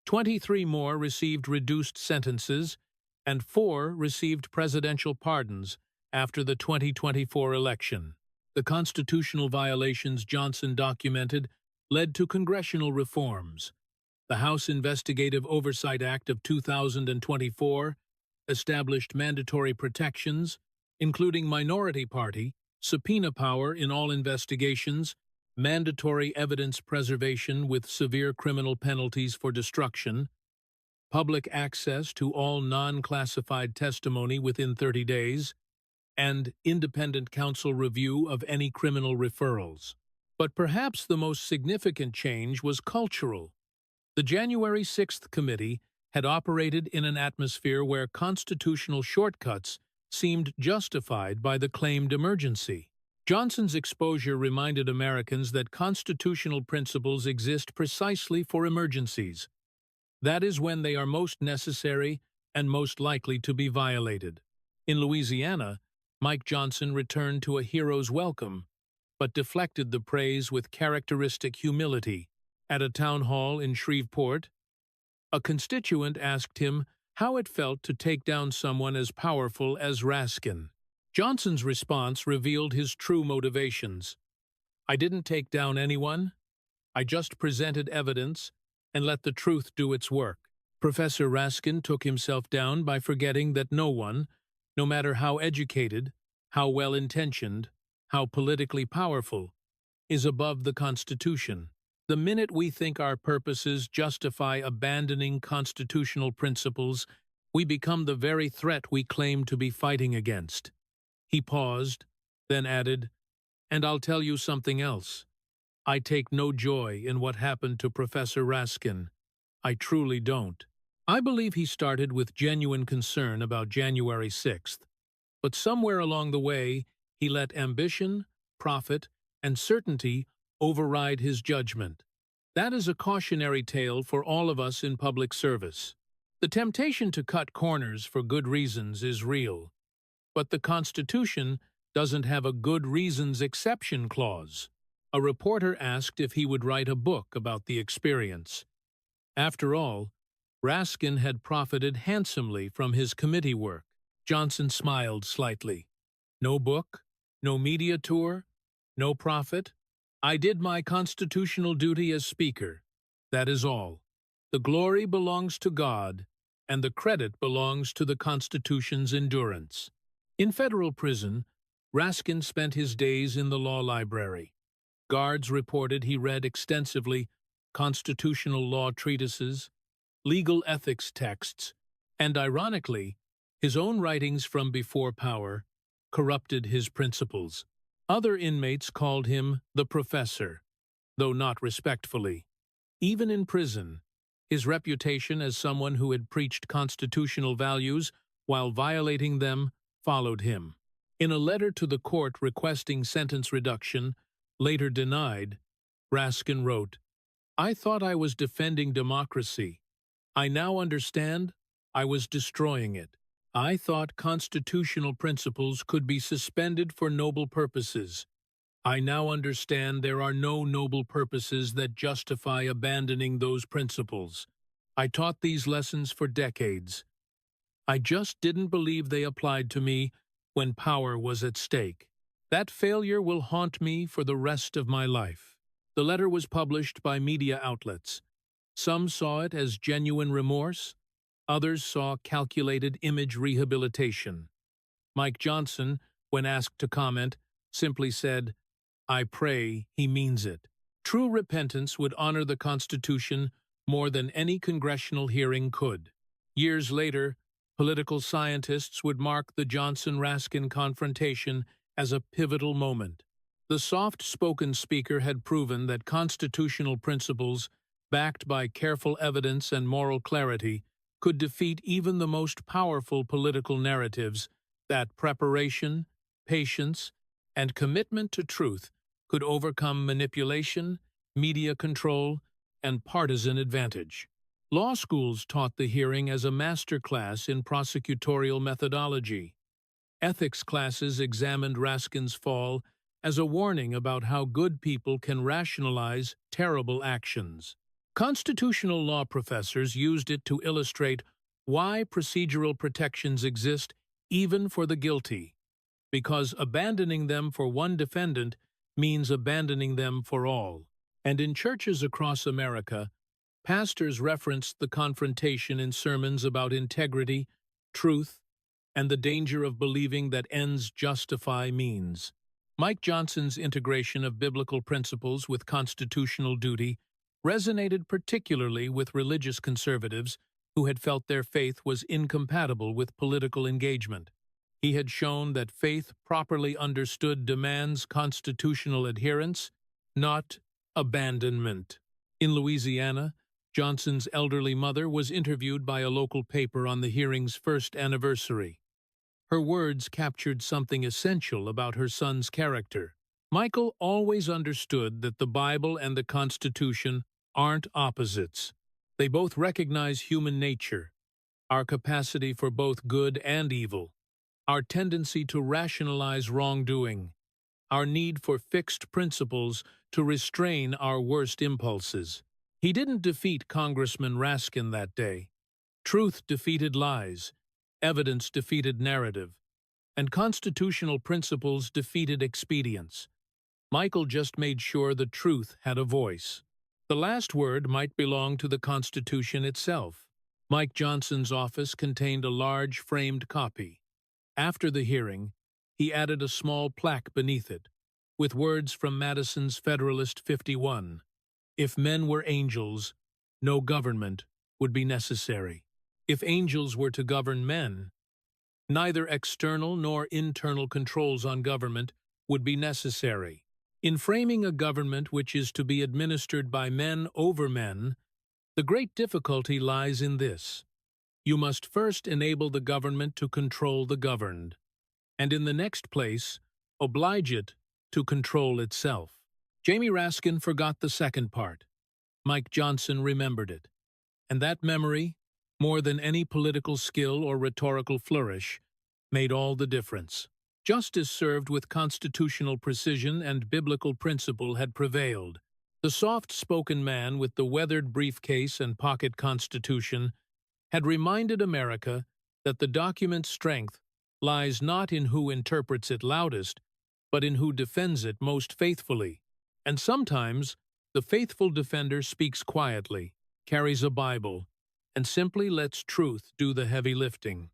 23 more received reduced sentences, and 4 received presidential pardons after the 2024 election. The constitutional violations Johnson documented led to congressional reforms. The House Investigative Oversight Act of 2024 established mandatory protections, including minority party, subpoena power in all investigations, mandatory evidence preservation with severe criminal penalties for destruction, public access to all non-classified testimony within 30 days, and independent counsel review of any criminal referrals. But perhaps the most significant change was cultural. The January 6th committee had operated in an atmosphere where constitutional shortcuts seemed justified by the claimed emergency. Johnson's exposure reminded Americans that constitutional principles exist precisely for emergencies. That is when they are most necessary and most likely to be violated. In Louisiana, Mike Johnson returned to a hero's welcome, but deflected the praise with characteristic humility. At a town hall in Shreveport, a constituent asked him how it felt to take down someone as powerful as Raskin. Johnson's response revealed his true motivations. "I didn't take down anyone. I just presented evidence and let the truth do its work." Professor Raskin took himself down by forgetting that no one, no matter how educated, how well-intentioned, how politically powerful, is above the Constitution. The minute we think our purposes justify abandoning constitutional principles, we become the very threat we claim to be fighting against. He paused, then added, "And I'll tell you something else. I take no joy in what happened to Professor Raskin. I truly don't." I believe he started with genuine concern about January 6th, but somewhere along the way, he let ambition, profit, and certainty override his judgment. That is a cautionary tale for all of us in public service. The temptation to cut corners for good reasons is real, but the Constitution doesn't have a good reasons exception clause. A reporter asked if he would write a book about the experience. After all, Raskin had profited handsomely from his committee work. Johnson smiled slightly. "No book? No media tour? No profit? I did my constitutional duty as Speaker. That is all. The glory belongs to God, and the credit belongs to the Constitution's endurance." In federal prison, Raskin spent his days in the law library. Guards reported he read extensively constitutional law treatises, legal ethics texts, and, ironically, his own writings from before power corrupted his principles. Other inmates called him the professor, though not respectfully. Even in prison, his reputation as someone who had preached constitutional values while violating them followed him. In a letter to the court requesting sentence reduction, later denied, Raskin wrote, "I thought I was defending democracy. I now understand I was destroying it. I thought constitutional principles could be suspended for noble purposes. I now understand there are no noble purposes that justify abandoning those principles. I taught these lessons for decades. I just didn't believe they applied to me when power was at stake. That failure will haunt me for the rest of my life." The letter was published by media outlets. Some saw it as genuine remorse, others saw calculated image rehabilitation. Mike Johnson, when asked to comment, simply said, "I pray he means it." True repentance would honor the Constitution more than any congressional hearing could. Years later, political scientists would mark the Johnson-Raskin confrontation as a pivotal moment. The soft-spoken speaker had proven that constitutional principles, backed by careful evidence and moral clarity, could defeat even the most powerful political narratives, that preparation, patience, and commitment to truth could overcome manipulation, media control, and partisan advantage. Law schools taught the hearing as a masterclass in prosecutorial methodology. Ethics classes examined Raskin's fall as a warning about how good people can rationalize terrible actions. Constitutional law professors used it to illustrate why procedural protections exist even for the guilty, because abandoning them for one defendant means abandoning them for all. And in churches across America, pastors referenced the confrontation in sermons about integrity, truth, and the danger of believing that ends justify means. Mike Johnson's integration of biblical principles with constitutional duty resonated particularly with religious conservatives who had felt their faith was incompatible with political engagement. He had shown that faith properly understood demands constitutional adherence, not abandonment. In Louisiana, Johnson's elderly mother was interviewed by a local paper on the hearing's first anniversary. Her words captured something essential about her son's character. "Michael always understood that the Bible and the Constitution aren't opposites. They both recognize human nature, our capacity for both good and evil, our tendency to rationalize wrongdoing, our need for fixed principles to restrain our worst impulses. He didn't defeat Congressman Raskin that day. Truth defeated lies, evidence defeated narrative, and constitutional principles defeated expedience. Michael just made sure the truth had a voice. The last word might belong to the Constitution itself. Mike Johnson's office contained a large framed copy. After the hearing, he added a small plaque beneath it, with words from Madison's Federalist 51. If men were angels, no government would be necessary. If angels were to govern men, neither external nor internal controls on government would be necessary. In framing a government which is to be administered by men over men, the great difficulty lies in this. You must first enable the government to control the governed, and in the next place, oblige it to control itself. Jamie Raskin forgot the second part. Mike Johnson remembered it. And that memory, more than any political skill or rhetorical flourish, made all the difference. Justice served with constitutional precision and biblical principle had prevailed. The soft-spoken man with the weathered briefcase and pocket constitution had reminded America that the document's strength lies not in who interprets it loudest, but in who defends it most faithfully. And sometimes, the faithful defender speaks quietly, carries a Bible, and simply lets truth do the heavy lifting.